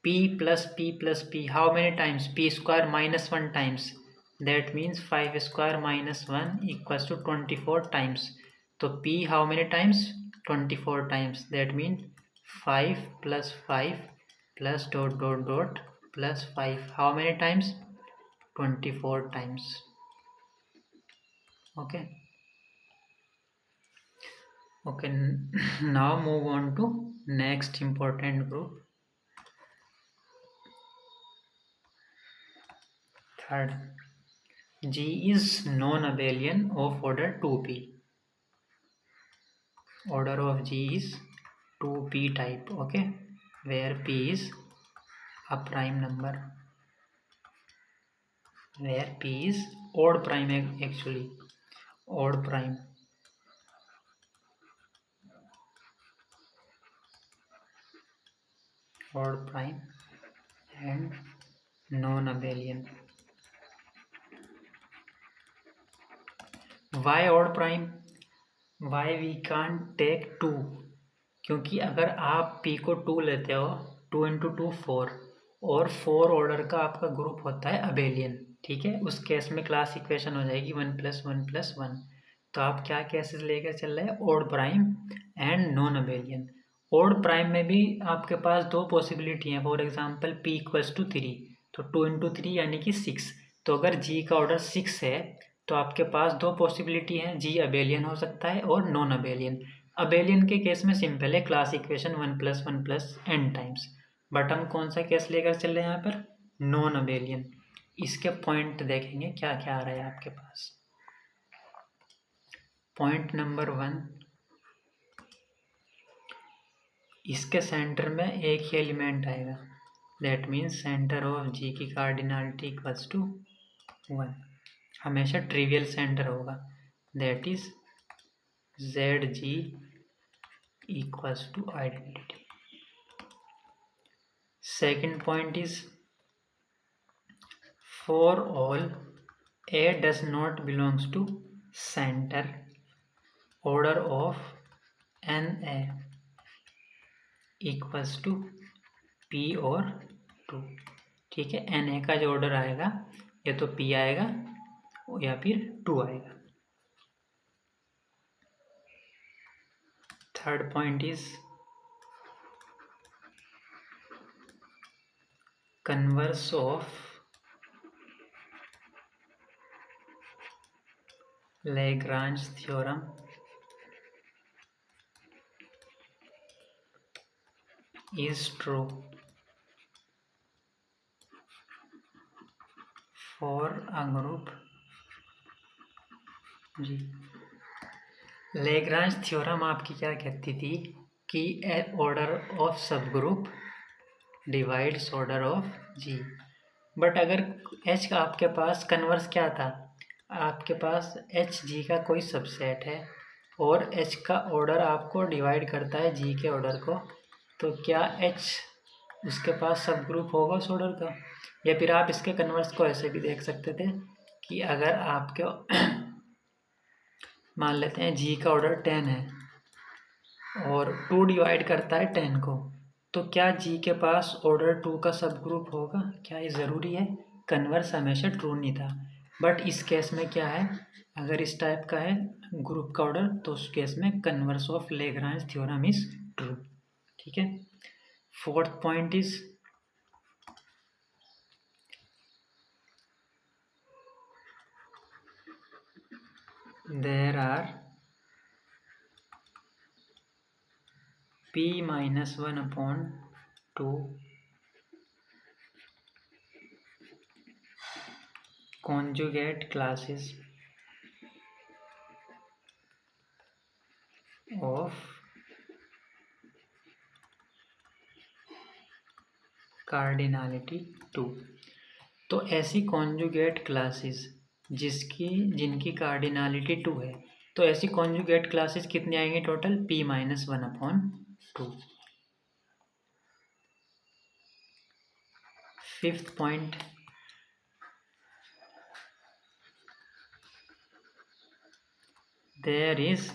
p plus p plus p how many times, p square minus 1 times, that means 5 square minus 1 equals to 24 times. So p how many times, 24 times, that means 5 plus 5 plus dot dot dot plus 5 how many times, 24 times. Okay, now move on to next important group, third. G is non-abelian of order 2p. Order of G is 2p type. Okay, where p is a prime number, where p is odd prime, actually odd prime. Odd prime and non-abelian. Why odd prime? Why we can't take 2? क्योंकि अगर आप p को 2 लेते हो, 2 × 2 4, और 4 ऑर्डर का आपका ग्रुप होता है अबेलियन, ठीक है, उस केस में क्लास इक्वेशन हो जाएगी 1 + 1 + 1। तो आप क्या केसेस लेकर चल रहे हैं, odd prime and non abelian. Odd prime में भी आपके पास 2 पॉसिबिलिटी हैं, फॉर एग्जांपल p = 3, तो 2 × 3 यानी कि 6। तो अगर g का ऑर्डर 6 है तो आपके पास 2 पॉसिबिलिटी हैं, g अबेलियन हो सकता है और नॉन अबेलियन। अबेलियन के केस में सिंपल है, class equation 1 + 1 + n times. But हम कौन सा केस लेकर चल रहे हैं यहाँ पर, नॉन अबेलियन। इसके पॉइंट देखेंगे क्या क्या आ रहा है आपके पास। पॉइंट नंबर 1, इसके सेंटर में एक ही एलिमेंट आएगा, दैट मीन्स सेंटर ऑफ जी की कार्डिनलिटी = 1, हमेशा ट्रिवियल सेंटर होगा, that is ZG = identity. Second point is, for all A does not belongs to center, order of NA = P और 2, ठीक है। NA का जो ऑर्डर आएगा या तो P आएगा या फिर 2 आएगा। Third point is, converse of Lagrange theorem is true for a group G। Lagrange theorem आपकी क्या कहती थी कि ऑर्डर ऑफ सब group divides order of G। But अगर H का आपके पास कन्वर्स क्या था, आपके पास H G का कोई सबसेट है और H का ऑर्डर आपको डिवाइड करता है G के ऑर्डर को, तो क्या H उसके पास सब ग्रुप होगा उस ऑर्डर का? या फिर आप इसके कन्वर्स को ऐसे भी देख सकते थे कि अगर आपके मान लेते हैं G का ऑर्डर 10 है और 2 डिवाइड करता है 10 को, तो क्या G के पास ऑर्डर 2 का सब ग्रुप होगा? क्या ये ज़रूरी है? कन्वर्स हमेशा ट्रू नहीं था, बट इस केस में क्या है, अगर इस टाइप का है ग्रुप का ऑर्डर तो उस केस में converse of Lagrange theorem is true. ठीक है। Fourth point is there are p minus 1 upon 2 conjugate classes of cardinality 2। तो ऐसी कॉन्जुगेट क्लासेस जिनकी कार्डिनलिटी 2 है, तो ऐसी कॉन्जुगेट क्लासेस कितनी आएंगी total? p minus 1 upon 2। Fifth point, there is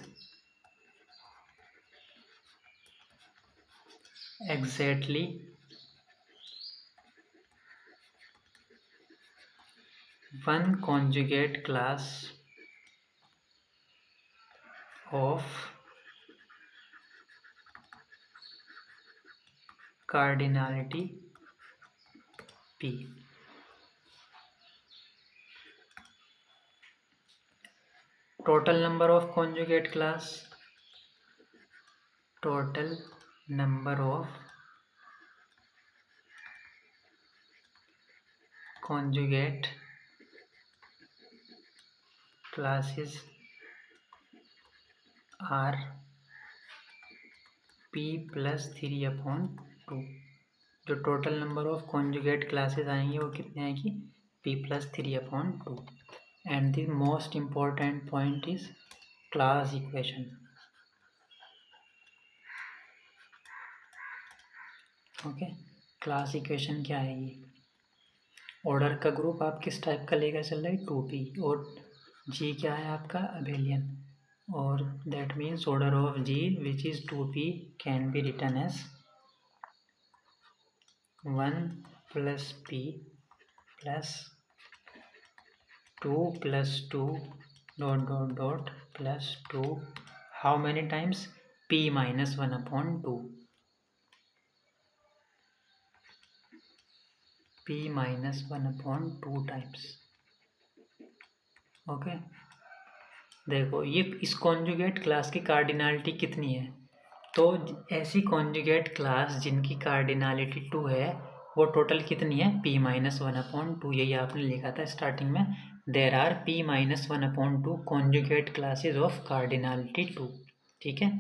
exactly one conjugate class of cardinality p। total number of conjugate class, total number of conjugate classes are p plus 3 upon 2। जो total number of conjugate classes आएंगी वो कितने आएंगी? p plus 3 upon 2। And the most important point is class equation. Okay, class equation क्या है? ये ऑर्डर का ग्रुप आप किस टाइप का लेकर चल रहे हैं? 2p, और g क्या है आपका? अबेलियन, और that means order of g which is 2p can be written as 1 plus p plus 2 plus 2 dot dot dot plus 2, how many times? p minus 1 upon 2, p minus 1 upon 2 times। Okay, देखो ये इस कॉन्जुगेट क्लास की कार्डिनलिटी कितनी है? तो ऐसी कॉन्जुगेट क्लास जिनकी कार्डिनलिटी 2 है वो टोटल कितनी है? p minus 1 upon 2। यही आपने लिखा था स्टार्टिंग में, there are p minus 1 upon 2 conjugate classes of cardinality 2। ठीक है,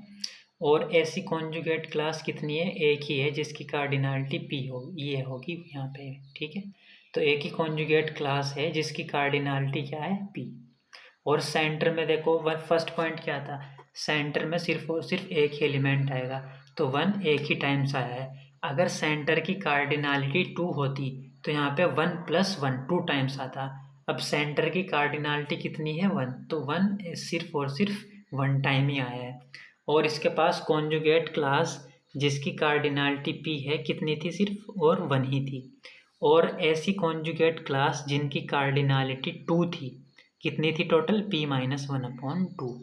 और ऐसी कॉन्जुगेट क्लास कितनी है? एक ही है जिसकी कार्डिनलिटी p हो, ये होगी यहाँ पे। ठीक है, तो एक ही कॉन्जुगेट क्लास है जिसकी कार्डिनलिटी क्या है? p। और सेंटर में देखो, फर्स्ट पॉइंट क्या था? सेंटर में सिर्फ और सिर्फ एक ही एलिमेंट आएगा, तो 1 एक ही टाइम्स आया है। अगर सेंटर की कार्डिनलिटी 2 होती तो यहाँ पे 1 + 1 2 टाइम्स आता। अब सेंटर की कार्डिनलिटी कितनी है? 1, तो 1 सिर्फ और सिर्फ 1 टाइम ही आया है। और इसके पास कॉन्जुगेट क्लास जिसकी कार्डिनलिटी p है कितनी थी? सिर्फ और 1 ही थी। और ऐसी कॉन्जुगेट क्लास जिनकी कार्डिनलिटी 2 थी, कितनी थी टोटल? p minus 1 upon 2।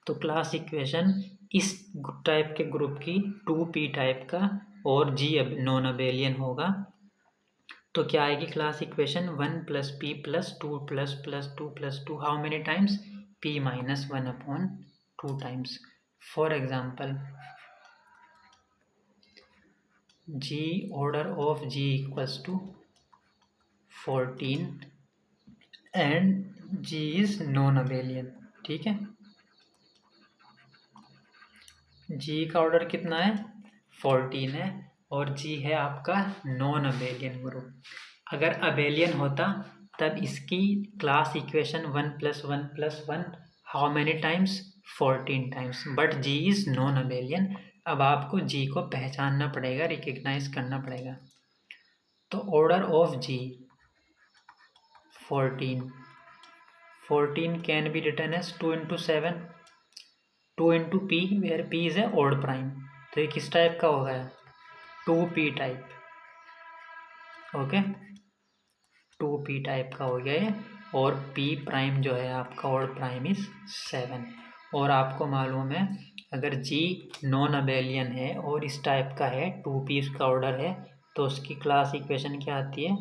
तो क्लास इक्वेशन इस टाइप के ग्रुप की 2p टाइप का और g नॉन अबेलियन होगा, तो क्या आएगी class equation? 1 + p + 2 + 2 + 2, how many times? p minus 1 upon 2 times. For example, g order of g equals to 14 and g is non abelian. ठीक है, g का ऑर्डर कितना है? 14 है, और g है आपका नॉन अबेलियन ग्रुप। अगर अबेलियन होता तब इसकी class equation 1 + 1 + 1 how many times? 14 times, but g is non abelian. अब आपको जी को पहचानना पड़ेगा, रिकग्नाइज करना पड़ेगा। तो order of g 14 can be written as 2 into 7, 2 into p where p is a odd prime. तो ये किस टाइप का होगा? 2p type. Okay, 2p type का हो गया ये। और p प्राइम जो है आपका ऑड प्राइम इज 7। और आपको मालूम है अगर g नॉन अबेलियन है और इस टाइप का है, 2p इसका ऑर्डर है, तो उसकी क्लास इक्वेशन क्या आती है?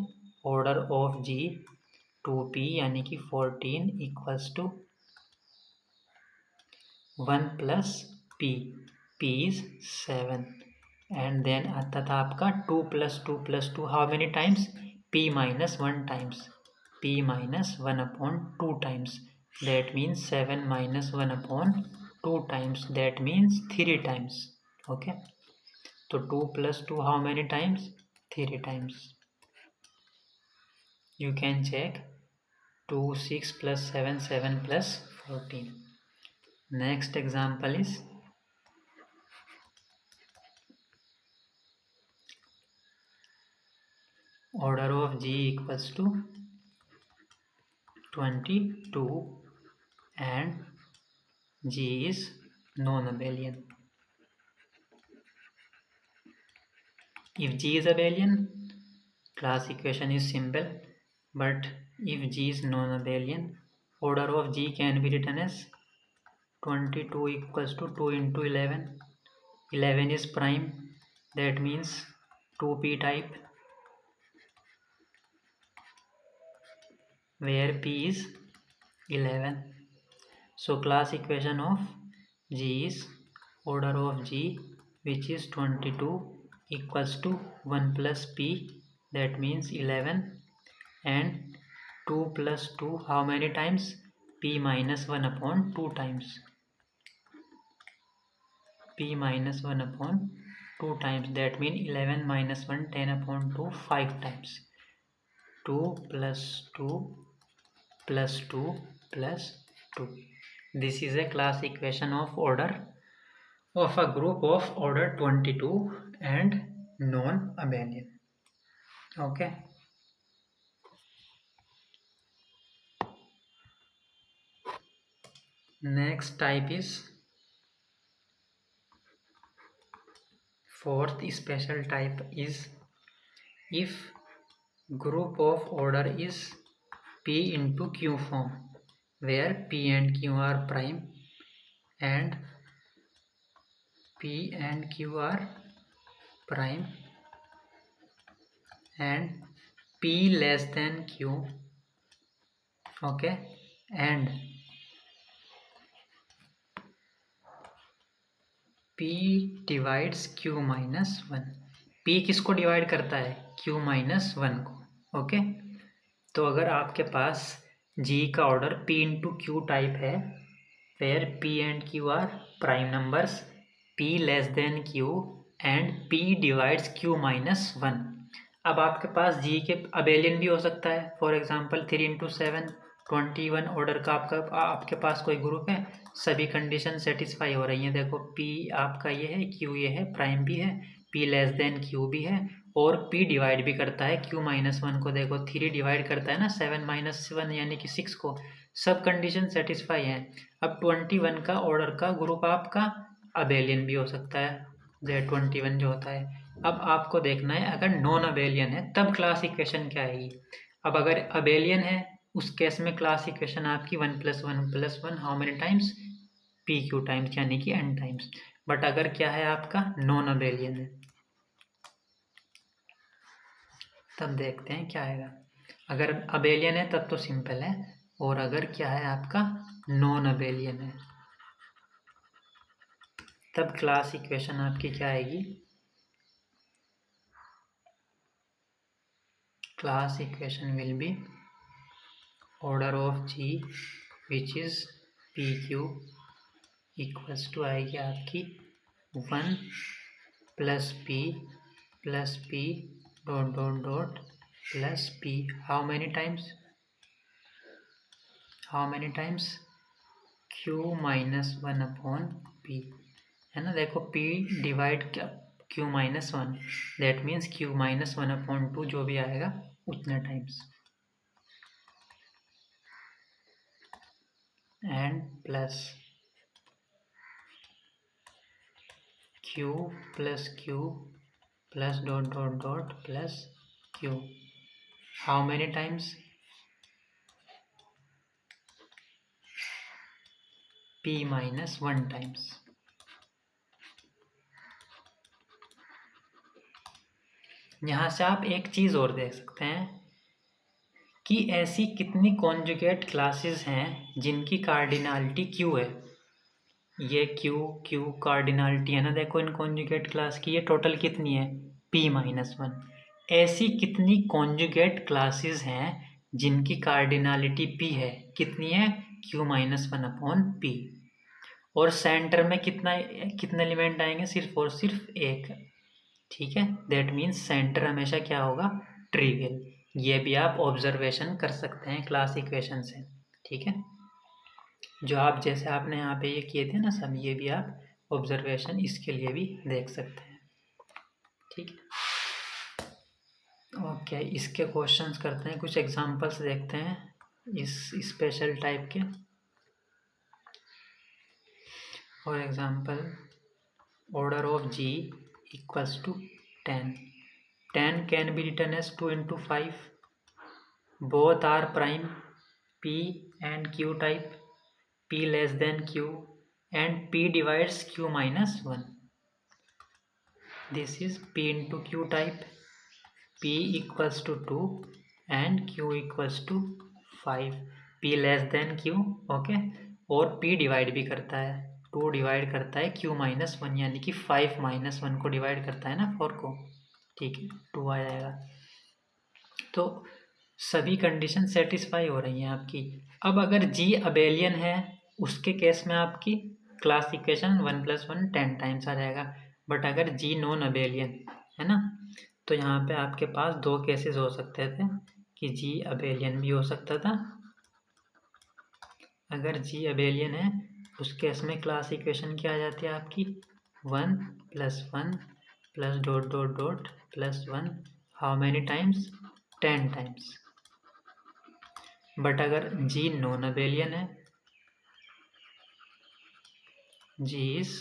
ऑर्डर ऑफ g 2p यानी कि 14 equals to 1 plus p, p is 7। And then आता था आपका 2 plus 2 plus 2 how many times? p minus 1 times, p minus 1 upon 2 times, that means 7 minus 1 upon 2 times, that means 3 times. Okay, तो 2 plus 2 how many times? 3 times. You can check 2, 6 plus 7, 7 plus 14. Next example is order of g equals to 22 and g is non-abelian. If g is abelian, class equation is simple, but if g is non-abelian, order of g can be written as 22 equals to 2 into 11. 11 is prime, that means 2p type, where p is 11. So class equation of g is order of g, which is 22 equals to 1 plus p, that means 11, and 2 plus 2 how many times? P minus 1 upon 2 times, p minus 1 upon 2 times, that means 11 minus 1 10 upon 2 5 times. 2 plus 2 plus 2 plus 2. This is a class equation of order of a group of order 22 and non-abelian. Okay. Next type is fourth special type is if group of order is p into q form, where p and q are prime and p and q are prime and p less than q. Okay, and p divides q minus 1। p किसको डिवाइड करता है? q माइनस 1 को। ओके, तो अगर आपके पास g का order p into Q type है, where p and q are prime numbers, p less than q and p divides q minus 1। अब आपके पास g के अबेलियन भी हो सकता है, फॉर एग्जांपल 3 इंटू 7 21 ऑर्डर का आपके पास कोई ग्रुप है, सभी कंडीशन सेटिस्फाई हो रही हैं। देखो p आपका ये है, q ये है, प्राइम भी है, p लेस देन q भी है, और p डिवाइड भी करता है q माइनस 1 को। देखो 3 डिवाइड करता है ना 7 माइनस 1 यानी कि 6 को। सब कंडीशन सेटिस्फाई हैं। अब 21 का ऑर्डर का ग्रुप आपका अबेलियन भी हो सकता है, Z21 जो होता है। अब आपको देखना है अगर नॉन अबेलियन है तब क्लास इक्वेशन क्या आएगी। अब अगर अबेलियन है उस केस में क्लास इक्वेशन आपकी 1 plus 1 plus 1 how many times? P Q times यानी कि n टाइम्स। बट अगर क्या है आपका नॉन अबेलियन है तब देखते हैं क्या आएगा। अगर अबेलियन है तब तो सिंपल है, और अगर क्या है आपका नॉन अबेलियन है तब क्लास इक्वेशन आपकी क्या आएगी? Class equation will be order of g which is P q equals to आएगी आपकी 1 plus p dot dot dot plus p how many times? q minus 1 upon p, है ना। देखो p divide q minus one, that means q minus one upon two जो भी आएगा उतने टाइम्स, एंड प्लस q प्लस dot dot dot plus q, how many times, p minus one times. यहाँ से आप एक चीज़ और देख सकते हैं कि ऐसी कितनी कॉन्जुगेट क्लासेस हैं जिनकी कार्डिनलिटी q है। ये q कार्डिनलिटी है ना, देखो इन कॉन्जुगेट क्लास की ये टोटल कितनी है, p माइनस वन। ऐसी कितनी कॉन्जुगेट क्लासेस हैं जिनकी कार्डिनलिटी p है, कितनी है, q minus one upon p। और सेंटर में कितने एलिमेंट आएंगे, सिर्फ और सिर्फ एक, ठीक है। दैट मीन्स सेंटर हमेशा क्या होगा, ट्रिवियल। ये भी आप ऑब्जर्वेशन कर सकते हैं क्लास इक्वेशन से, ठीक है। जो आप जैसे आपने यहाँ पे ये किए थे ना सब, ये भी आप ऑब्जर्वेशन इसके लिए भी देख सकते हैं, ठीक है। ओके, इसके क्वेश्चंस करते हैं, कुछ एग्जांपल्स देखते हैं इस स्पेशल टाइप के। For example, order of g equals to 10. 10 can be written as 2 into 5. Both are prime, p and q type, p less than q, and p divides q minus 1. This is p into q type, p equals to 2 and q equals to 5, p less than q, okay. और p डिवाइड भी करता है, 2 डिवाइड करता है q माइनस वन, यानी कि 5 माइनस वन को डिवाइड करता है ना 4 को, ठीक है, 2 आ जाएगा। तो सभी कंडीशन सेटिस्फाई हो रही हैं आपकी। अब अगर g अबेलियन है उसके केस में आपकी क्लास इक्वेशन 1 + 1 10 टाइम्स आ जाएगा। बट अगर g नॉन अबेलियन है ना, तो यहाँ पे आपके पास दो केसेस हो सकते थे कि g अबेलियन भी हो सकता था। अगर g अबेलियन है उस केस में क्लास इक्वेशन क्या आ जाती है आपकी, 1 + 1 plus dot dot dot plus 1, how many times, 10 times. But अगर g नॉन अबेलियन है, g इज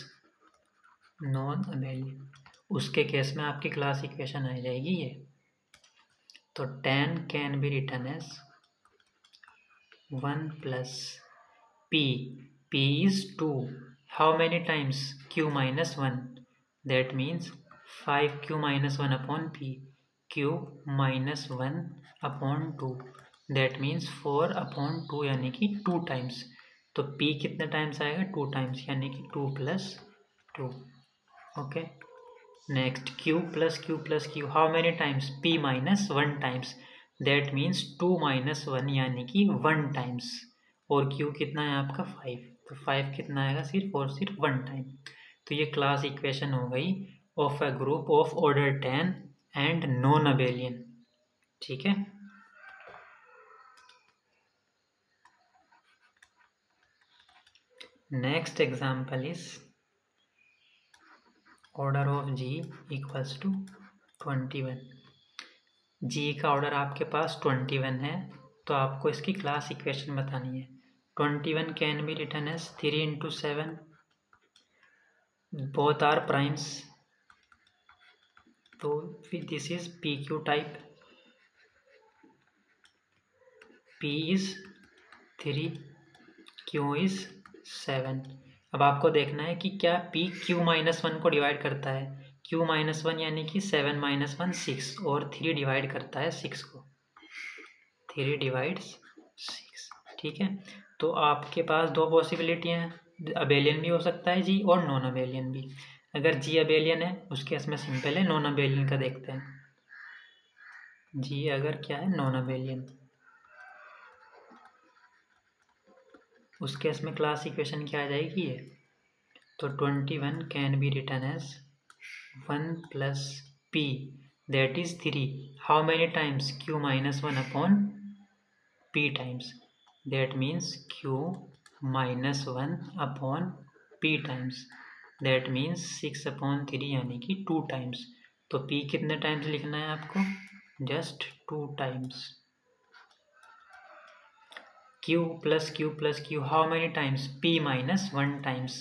नॉन अबेलियन, उसके केस में आपकी क्लास इक्वेशन आ जाएगी ये। तो 10 can be written as 1 + p, p is 2, how many times, q minus 1, that means 5q minus 1 upon p, q minus 1 upon 2, that means 4 upon 2, यानी कि 2 टाइम्स। तो p कितने टाइम्स आएगा, 2 टाइम्स, यानी कि 2 + 2, okay. Next q + q, how many times, p minus 1 times, that means 2 - 1 यानी कि 1 टाइम्स। और q कितना है आपका 5, तो 5 कितना आएगा, सिर्फ और सिर्फ 1 टाइम। तो ये क्लास इक्वेशन हो गई of a group of order 10 and non abelian, ठीक है। Next example is order of g equals to 21। g का ऑर्डर आपके पास 21 है, तो आपको इसकी क्लास इक्वेशन बतानी है। 21 can be written as 3 × 7, both are primes, तो this is P Q type, p is 3, q is 7। अब आपको देखना है कि क्या p q माइनस 1 को डिवाइड करता है, q माइनस 1 यानी कि 7 - 1 6, और 3 डिवाइड करता है 6 को, 3 डिवाइड्स 6, ठीक है। तो आपके पास दो पॉसिबिलिटी हैं, अबेलियन भी हो सकता है जी और नॉन अबेलियन भी। अगर जी अबेलियन है उस केस में सिंपल है, नॉन अबेलियन का देखते हैं। जी अगर क्या है, नॉन अबेलियन, उस केस में क्लास इक्वेशन क्या आ जाएगी ये, तो 21 can be written as 1 + p, that is 3, how many times, q minus 1 upon p times, that means q minus 1 upon p times. That means 6/3 यानी कि 2 टाइम्स। तो P कितने टाइम्स लिखना है आपको? Just 2 times. Q plus Q plus Q, how many times? P minus 1 times.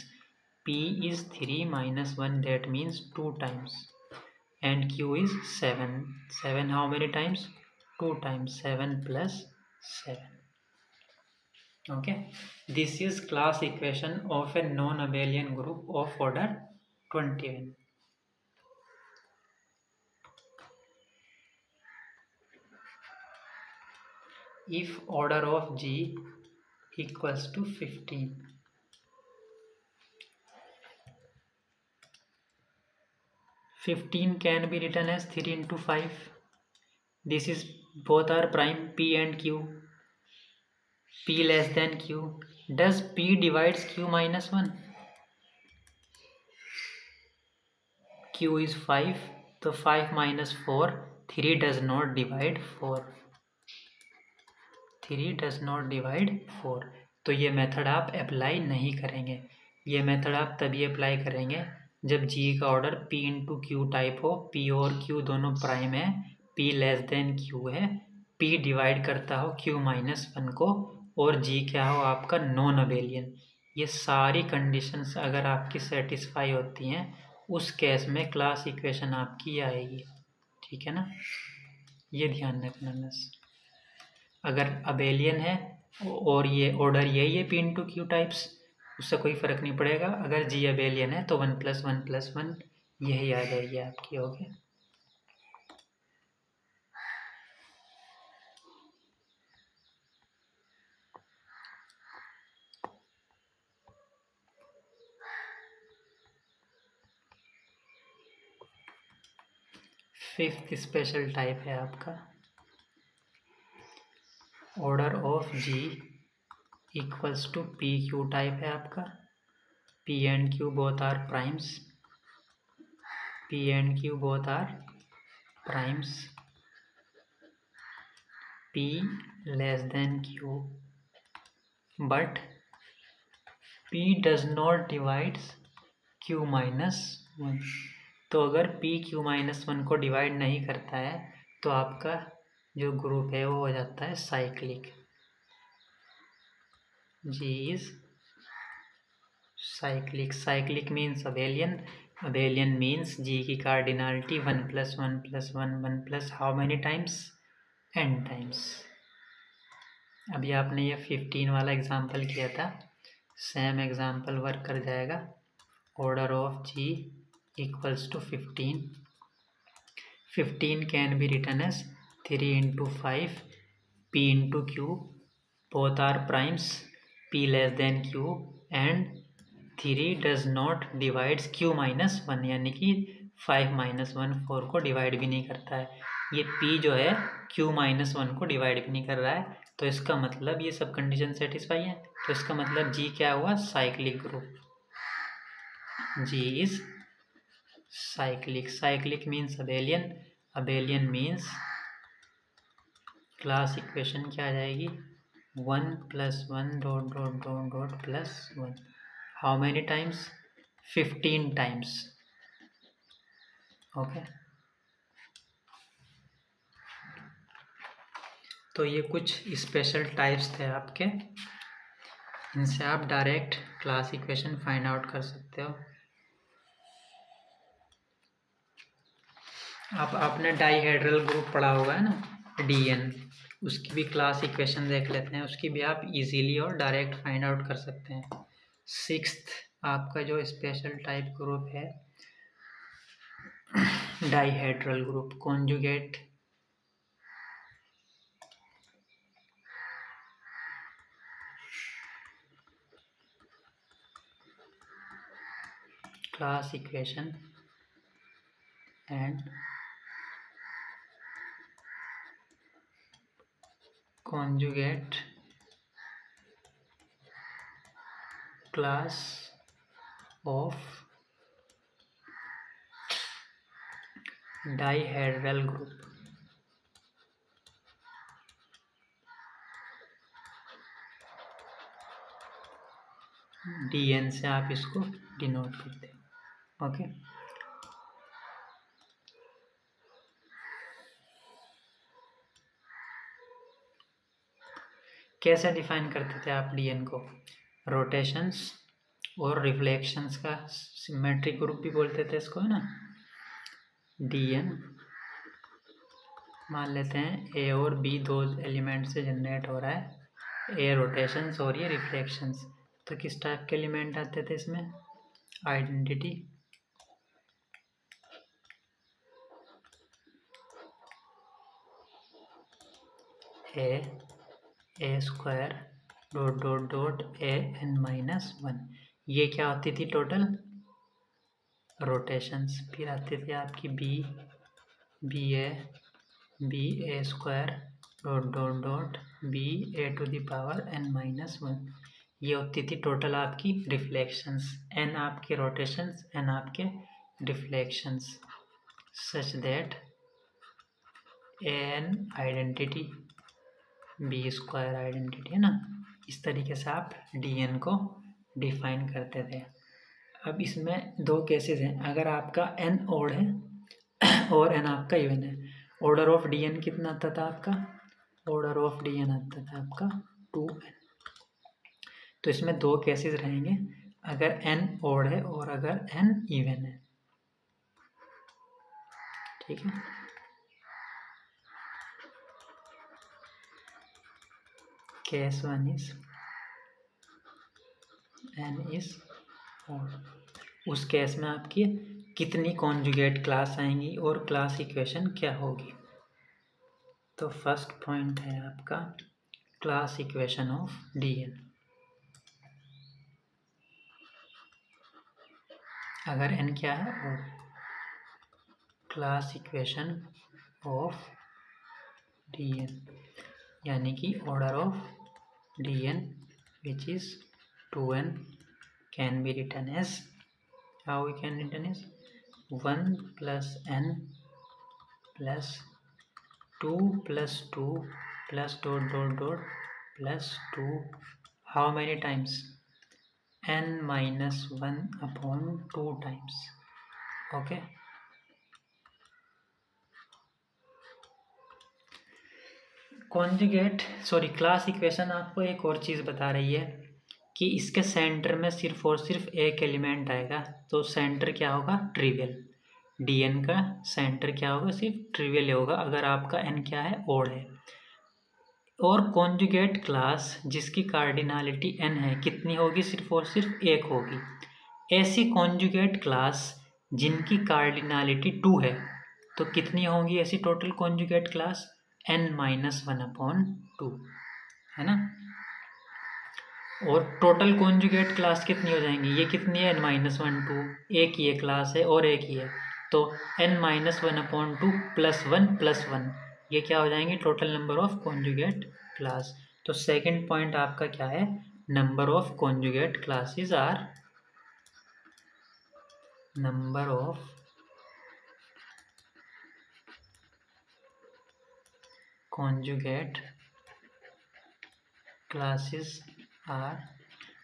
P is 3 minus 1, that means 2 times. And Q is 7. 7 how many times? 2 times. 7 plus 7. Okay, this is class equation of a non-abelian group of order 21. If order of G equals to 15, can be written as 3 into 5. This is both are prime, P and Q. P less than Q. Does P divides Q minus 1? Q is 5, so 5 minus 4, 3 does not divide 4. 3 does not divide 4. तो ये मेथड आप अप्लाई नहीं करेंगे। ये मेथड आप तभी अप्लाई करेंगे जब G का order P into Q type हो, P और Q दोनों प्राइम है, P लेस देन Q है, P डिवाइड करता हो Q माइनस 1 को, और G क्या हो आपका नॉन अबेलियन। ये सारी कंडीशंस अगर आपकी सेटिस्फाई होती हैं, उस केस में क्लास इक्वेशन आपकी आएगी। ठीक है ना, ये ध्यान रखना बस। अगर अबेलियन है और ये ऑर्डर यही है P इंटू Q टाइप्स, उससे कोई फ़र्क नहीं पड़ेगा। अगर G अबेलियन है तो 1 + 1 + 1 यही आ जाएगी आपकी। ओके, फिफ्थ स्पेशल टाइप है आपका order of G equals to PQ type है आपका। P and Q both are primes. P and Q both are primes. P less than Q, but P does not divides Q minus 1. तो अगर P Q minus 1 को डिवाइड नहीं करता है तो आपका जो ग्रुप है वो हो जाता है cyclic. G is cyclic. Cyclic means abelian. Abelian means G की cardinality 1 + 1 + 1 1 plus how many times? n times. अभी आपने ये 15 वाला एग्जाम्पल किया था, सेम एग्जाम्पल वर्क कर जाएगा। Order of G equals to 15. 15 can be written as 3 into 5 P into Q, both are primes, P less than Q, and 3 does not divides Q minus 1, यानी कि 5 minus 1 4 को डिवाइड भी नहीं करता है। ये P जो है Q minus 1 को डिवाइड भी नहीं कर रहा है, तो इसका मतलब ये सब कंडीशन सेटिस्फाई है। तो इसका मतलब G क्या हुआ? Cyclic group. G is cyclic. Cyclic means abelian. Abelian means class equation क्या आ जाएगी? 1 + 1 dot dot dot dot plus 1. How many times? 15 times. Okay, तो ये कुछ स्पेशल टाइप्स थे आपके, इनसे आप direct class equation find out कर सकते हो। आपने डाईहेड्रल ग्रुप पढ़ा होगा है ना, DN, उसकी भी क्लास इक्वेशन देख लेते हैं। उसकी भी आप इजीली और डायरेक्ट फाइंड आउट कर सकते हैं। सिक्स्थ आपका जो स्पेशल टाइप ग्रुप है dihedral group, conjugate class equation and conjugate class of dihedral group। DN से आप इसको डिनोट करते हैं। ओके। कैसे डिफाइन करते थे आप डीएन को? रोटेशंस और रिफ्लेक्शंस का सिमेट्रिक ग्रुप भी बोलते थे इसको, है ना। डीएन मान लेते हैं ए और बी दो एलिमेंट से जनरेट हो रहा है, ए रोटेशंस और ये रिफ्लेक्शंस। तो किस टाइप के एलिमेंट आते थे इसमें? Identity, a square dot dot dot a n minus one, ये क्या होती थी टोटल? रोटेशंस। फिर आती थी आपकी b a square dot dot dot b a to the power n minus one, ये होती थी टोटल आपकी रिफ्लेक्शंस। एन आपके रोटेशंस, एन आपके reflections, such that a n identity, b square identity, है ना। इस तरीके से आप डीएन को डिफाइन करते थे। अब इसमें दो केसेस हैं। अगर आपका एन ओड है और एन आपका इवन है, ऑर्डर ऑफ डीएन कितना आता था आपका? ऑर्डर ऑफ डीएन आता था आपका 2n। तो इसमें दो केसेस रहेंगे, अगर एन ओड है और अगर एन इवन है, ठीक है। Case one is n is odd. उस केस में आपकी कितनी कॉन्जुगेट क्लास आएंगी और क्लास इक्वेशन क्या होगी? तो फर्स्ट पॉइंट है आपका क्लास इक्वेशन ऑफ डीएन। अगर एन क्या है? और क्लास इक्वेशन ऑफ डीएन यानी कि order of d n which is 2n can be written as, how we can written as 1 plus n plus 2 plus 2 plus dot dot dot plus 2, how many times? n minus 1 upon 2 times, okay। Conjugate class equation आपको एक और चीज़ बता रही है कि इसके सेंटर में सिर्फ और सिर्फ एक एलिमेंट आएगा, तो सेंटर क्या होगा? ट्रिवियल। डीएन का सेंटर क्या होगा? सिर्फ ट्रिवियल होगा अगर आपका एन क्या है? ओड है। और कॉन्जुगेट क्लास जिसकी कार्डिनलिटी एन है कितनी होगी? सिर्फ और सिर्फ एक होगी। ऐसी कॉन्जुगेट क्लास जिनकी कार्डिनलिटी 2 है, तो कितनी होंगी ऐसी total conjugate class? n minus 1 upon 2, है ना। और टोटल कॉन्जुगेट क्लास कितनी हो जाएंगी? ये कितनी है? n माइनस 1 2, एक ही है क्लास है और एक ही है, तो n minus 1 upon 2 plus one, ये क्या हो जाएंगे? Total number of conjugate class. तो सेकंड पॉइंट आपका क्या है? Number of conjugate classes are number of conjugate classes are,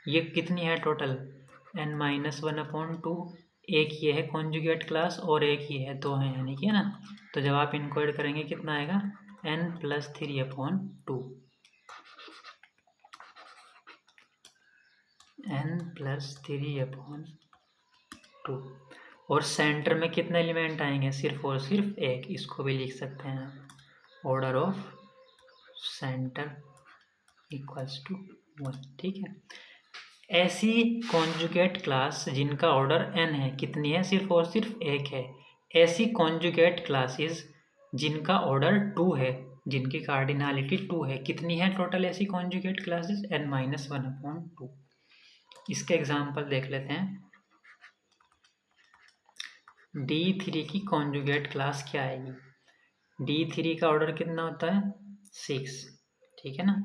ये कितनी है टोटल? n माइनस 1 अपॉन 2, एक ये है कॉन्जुगेट क्लास और एक ये है, दो है यानी कि, है ना। तो जब आप इनको ऐड करेंगे कितना आएगा? n plus 3 upon 2, n plus 3 upon 2। और सेंटर में कितने एलिमेंट आएंगे? सिर्फ और सिर्फ एक। इसको भी लिख सकते हैं आप, order of center equals to 1, ठीक है। ऐसी कॉन्जुगेट क्लास जिनका ऑर्डर n है, कितनी है? सिर्फ और सिर्फ एक है। ऐसी कॉन्जुगेट क्लासेस जिनका ऑर्डर 2 है, जिनकी कार्डिनलिटी 2 है, कितनी है टोटल ऐसी conjugate classes? n minus 1 upon 2। इसके एग्जाम्पल देख लेते हैं। D3 की कॉन्जुगेट क्लास क्या आएगी? D3 का ऑर्डर कितना होता है? 6, ठीक है ना।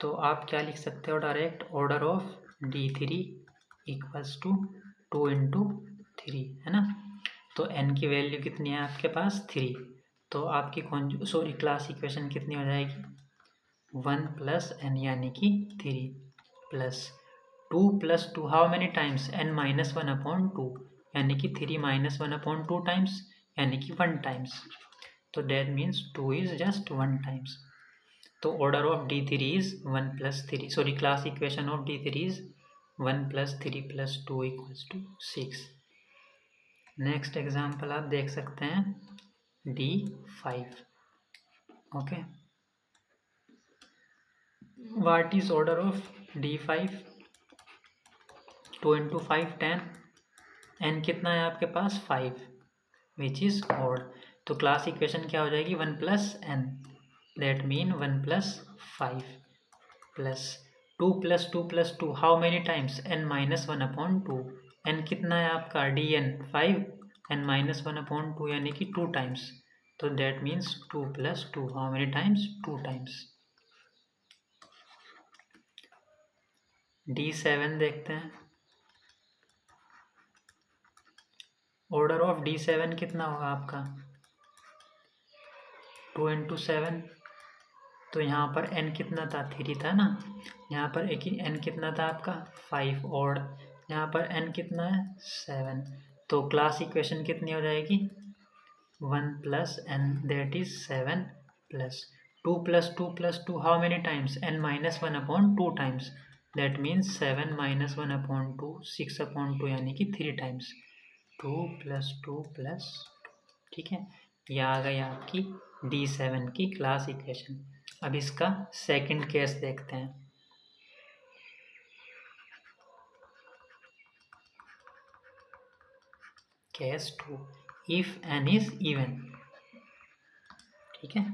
तो आप क्या लिख सकते हो direct? Order of D3 equals to 2 into 3, है ना। तो n की वैल्यू कितनी है आपके पास? 3। तो आपकी क्लास इक्वेशन कितनी हो जाएगी? 1 प्लस n यानी कि 3 plus 2 plus 2, how many times? n minus 1 upon 2, यानी कि 3 माइनस 1/2 टाइम्स, यानी कि 1 टाइम्स। तो that means 2 is just 1 times. तो order of D3 is 1 + 3, sorry class equation of D3 is 1 + 3 + 2 = 6। Next example आप देख सकते हैं D5। Okay, what is order of D5? 2 × 5 10, n कितना है आपके पास 5, विच इज ऑड। तो क्लास इक्वेशन क्या हो जाएगी 1 + n, that mean 1 + 5 plus 2 + 2 + 2, how many times n - 1/2। n कितना है आपका dn 5, n - 1/2 यानी कि 2 टाइम्स। तो that means 2 + 2, how many times 2 times. D7 देखते हैं, ऑर्डर ऑफ D7 कितना होगा आपका 2 × 7। तो यहाँ पर n कितना था 3 था ना, यहाँ पर एक ही n कितना था आपका 5 और यहाँ पर n कितना है 7। तो क्लास इक्वेशन कितनी हो जाएगी 1 + n, that is 7 plus 2 + 2 + 2, how many times n - 1/2 times, that means 7 - 1/2 6/2 यानी कि 3 टाइम्स। 2 + 2 + 2, ठीक है, यह आ गई आपकी D7 की क्लास इक्वेशन। अब इसका सेकंड केस देखते हैं। Case 2, if n is even. ठीक है,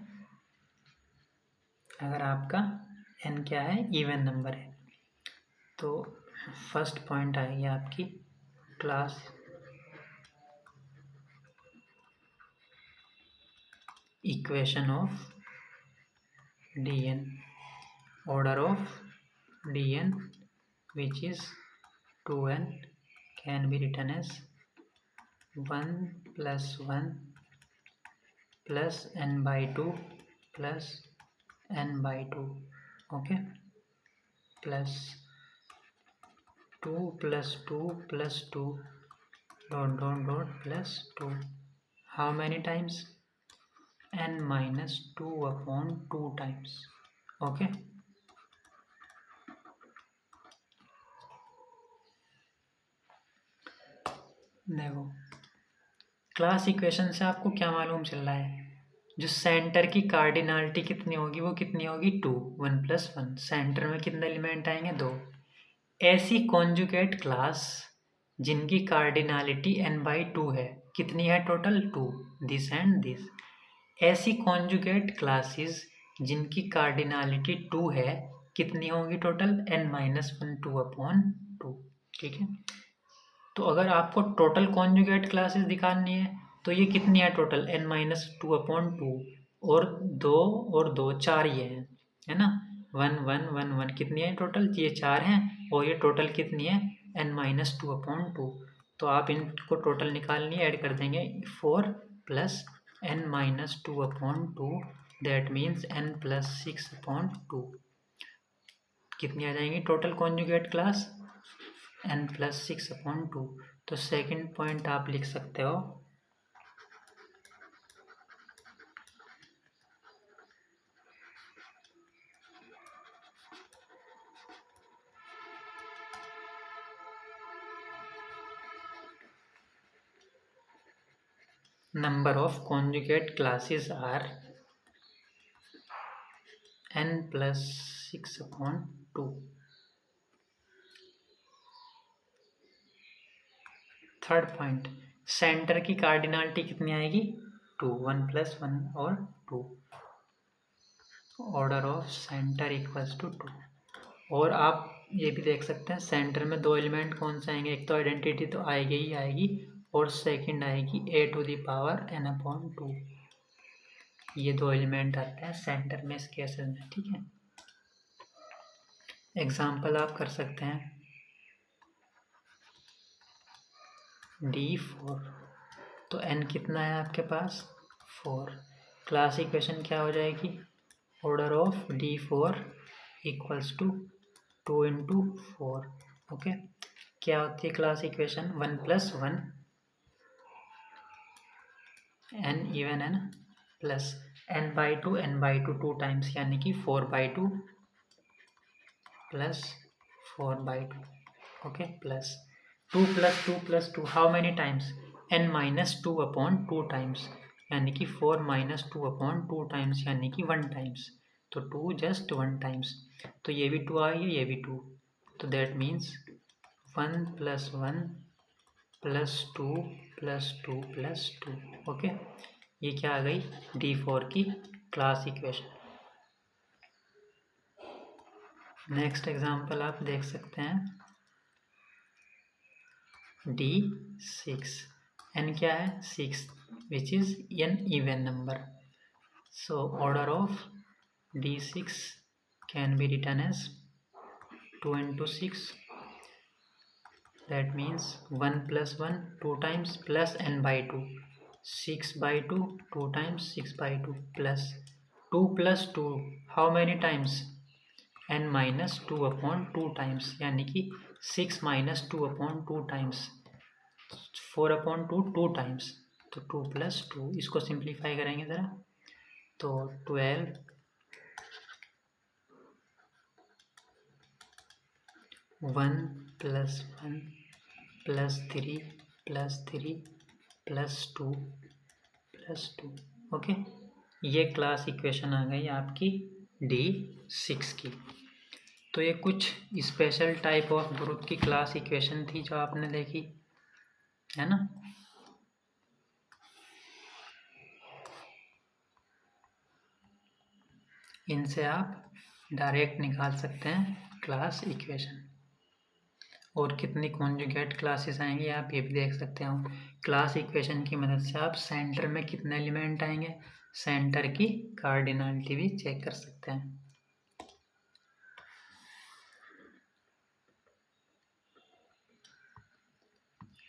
अगर आपका n क्या है इवन नंबर है, तो फर्स्ट पॉइंट आएगी आपकी class equation of dn, order of dn which is 2n can be written as 1 + 1 plus n/2 plus n/2, okay, plus 2 + 2 + 2 ... plus 2, how many times n - 2/2 times, okay। देखो क्लास इक्वेशन से आपको क्या मालूम चल रहा है, जो सेंटर की कार्डिनलिटी कितनी होगी वो कितनी होगी 2, 1 + 1, सेंटर में कितने एलिमेंट आएंगे 2। ऐसी कॉन्जुगेट क्लास जिनकी कार्डिनलिटी n/2 है, कितनी है टोटल 2, दिस एंड दिस। ऐसी कॉन्जुगेट क्लासेस जिनकी कार्डिनलिटी 2 है, कितनी होंगी टोटल n - 1/2, ठीक है। तो अगर आपको टोटल कॉन्जुगेट क्लासेस दिखानी है तो ये कितनी है टोटल n - 2/2, और 2 और 2 4 ये हैं, है ना, 1 1 1 1 कितनी है टोटल, ये 4 हैं, और ये टोटल कितनी है n - 2/2। तो आप इनको टोटल निकालनी है, ऐड कर देंगे 4 + n - 2/2, दैट मीन्स n + 6/2। कितनी आ जाएंगी टोटल कॉन्जुगेट क्लास n + 6/2। तो सेकंड पॉइंट आप लिख सकते हो number of conjugate classes are n + 6/2। Third point, centre की कार्डिनलिटी कितनी आएगी 2, 1 + 1 और 2, ऑर्डर ऑफ सेंटर = 2। और आप ये भी देख सकते हैं सेंटर में 2 एलिमेंट कौन से आएंगे, एक तो आइडेंटिटी तो आएगी ही आएगी, और सेकंड आएगी a⁴n/2। ये 2 एलिमेंट आते हैं सेंटर में इस केसेस में, ठीक है। एग्जाम्पल आप कर सकते हैं D4, तो n कितना है आपके पास 4। क्लास इक्वेशन क्या हो जाएगी, ऑर्डर ऑफ D4 = 2 × 4, ओके। क्या होती है class equation 1 + 1 n even n plus n/2 two times यानी कि 4/2 plus 4/2 okay plus 2 + 2 how many times n-2/2 times यानी कि 4-2/2 टाइम्स यानी कि 1 टाइम्स तो 2 जस्ट 1 टाइम्स तो ये भी 2 आ गया ये भी 2 तो दैट मीन्स 1 + 1 + 2 + 2 + 2 ओके ये क्या आ गई D4 की क्लास इक्वेशन। नेक्स्ट एग्जांपल आप देख सकते हैं D6 n क्या है 6 which is n even number so order of D6 can be written as 2 × 6 that means 1 + 1 2 times plus n/2 6/2 2 times 6/2 plus 2 + 2 how many times n-2/2 times यानी कि 6 - 2/2 times 4/2 2 times तो 2 + 2 इसको सिंप्लीफाई करेंगे ज़रा तो 12 1 + 1 + 3 + 3 + 2 + 2 ओके ये क्लास इक्वेशन आ गई आपकी D6 की। तो ये कुछ स्पेशल टाइप ऑफ ग्रुप की क्लास इक्वेशन थी जो आपने देखी है ना। इनसे आप डायरेक्ट निकाल सकते हैं क्लास इक्वेशन और कितनी कॉन्जुगेट क्लासेस आएंगी आप ये भी देख सकते हो। क्लास इक्वेशन की मदद से आप सेंटर में कितने एलिमेंट आएंगे सेंटर की कार्डिनलिटी भी चेक कर सकते हैं।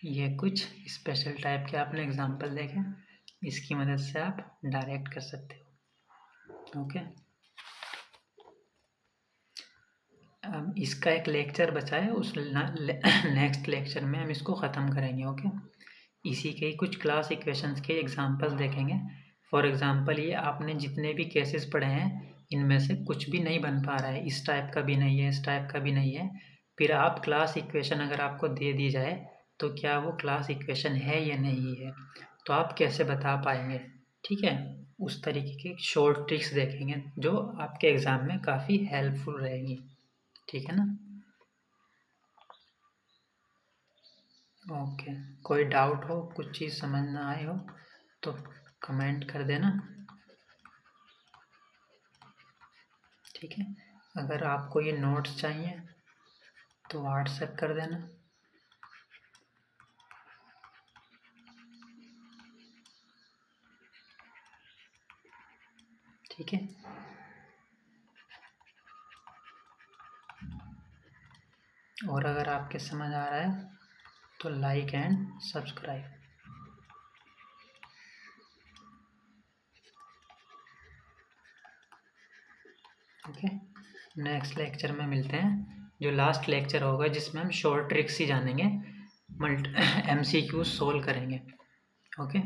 ये कुछ स्पेशल टाइप के आपने एग्जांपल देखे इसकी मदद से आप डायरेक्ट कर सकते हो ओके। अब इसका एक लेक्चर बचा है उस नेक्स्ट लेक्चर में हम इसको ख़त्म करेंगे ओके। इसी के कुछ क्लास इक्वेशंस के एग्जांपल देखेंगे। फॉर एग्जांपल ये आपने जितने भी केसेस पढ़े हैं इनमें से कुछ भी नहीं बन पा रहा है इस टाइप का भी नहीं है इस टाइप का भी नहीं है फिर आप क्लास इक्वेशन अगर आपको दे दी जाए तो क्या वो क्लास इक्वेशन है या नहीं है तो आप कैसे बता पाएंगे ठीक है। उस तरीके के शॉर्ट ट्रिक्स देखेंगे जो आपके एग्ज़ाम में काफ़ी हेल्पफुल रहेगी ठीक है ना। ओके कोई डाउट हो कुछ चीज़ समझ ना आए हो तो कमेंट कर देना ठीक है। अगर आपको ये नोट्स चाहिए तो व्हाट्सएप कर देना ठीक है। और अगर आपके समझ आ रहा है तो like and subscribe okay. Next lecture में मिलते हैं जो लास्ट लेक्चर होगा जिसमें हम शॉर्ट ट्रिक्स ही जानेंगे MCQ सोल्व करेंगे ओके।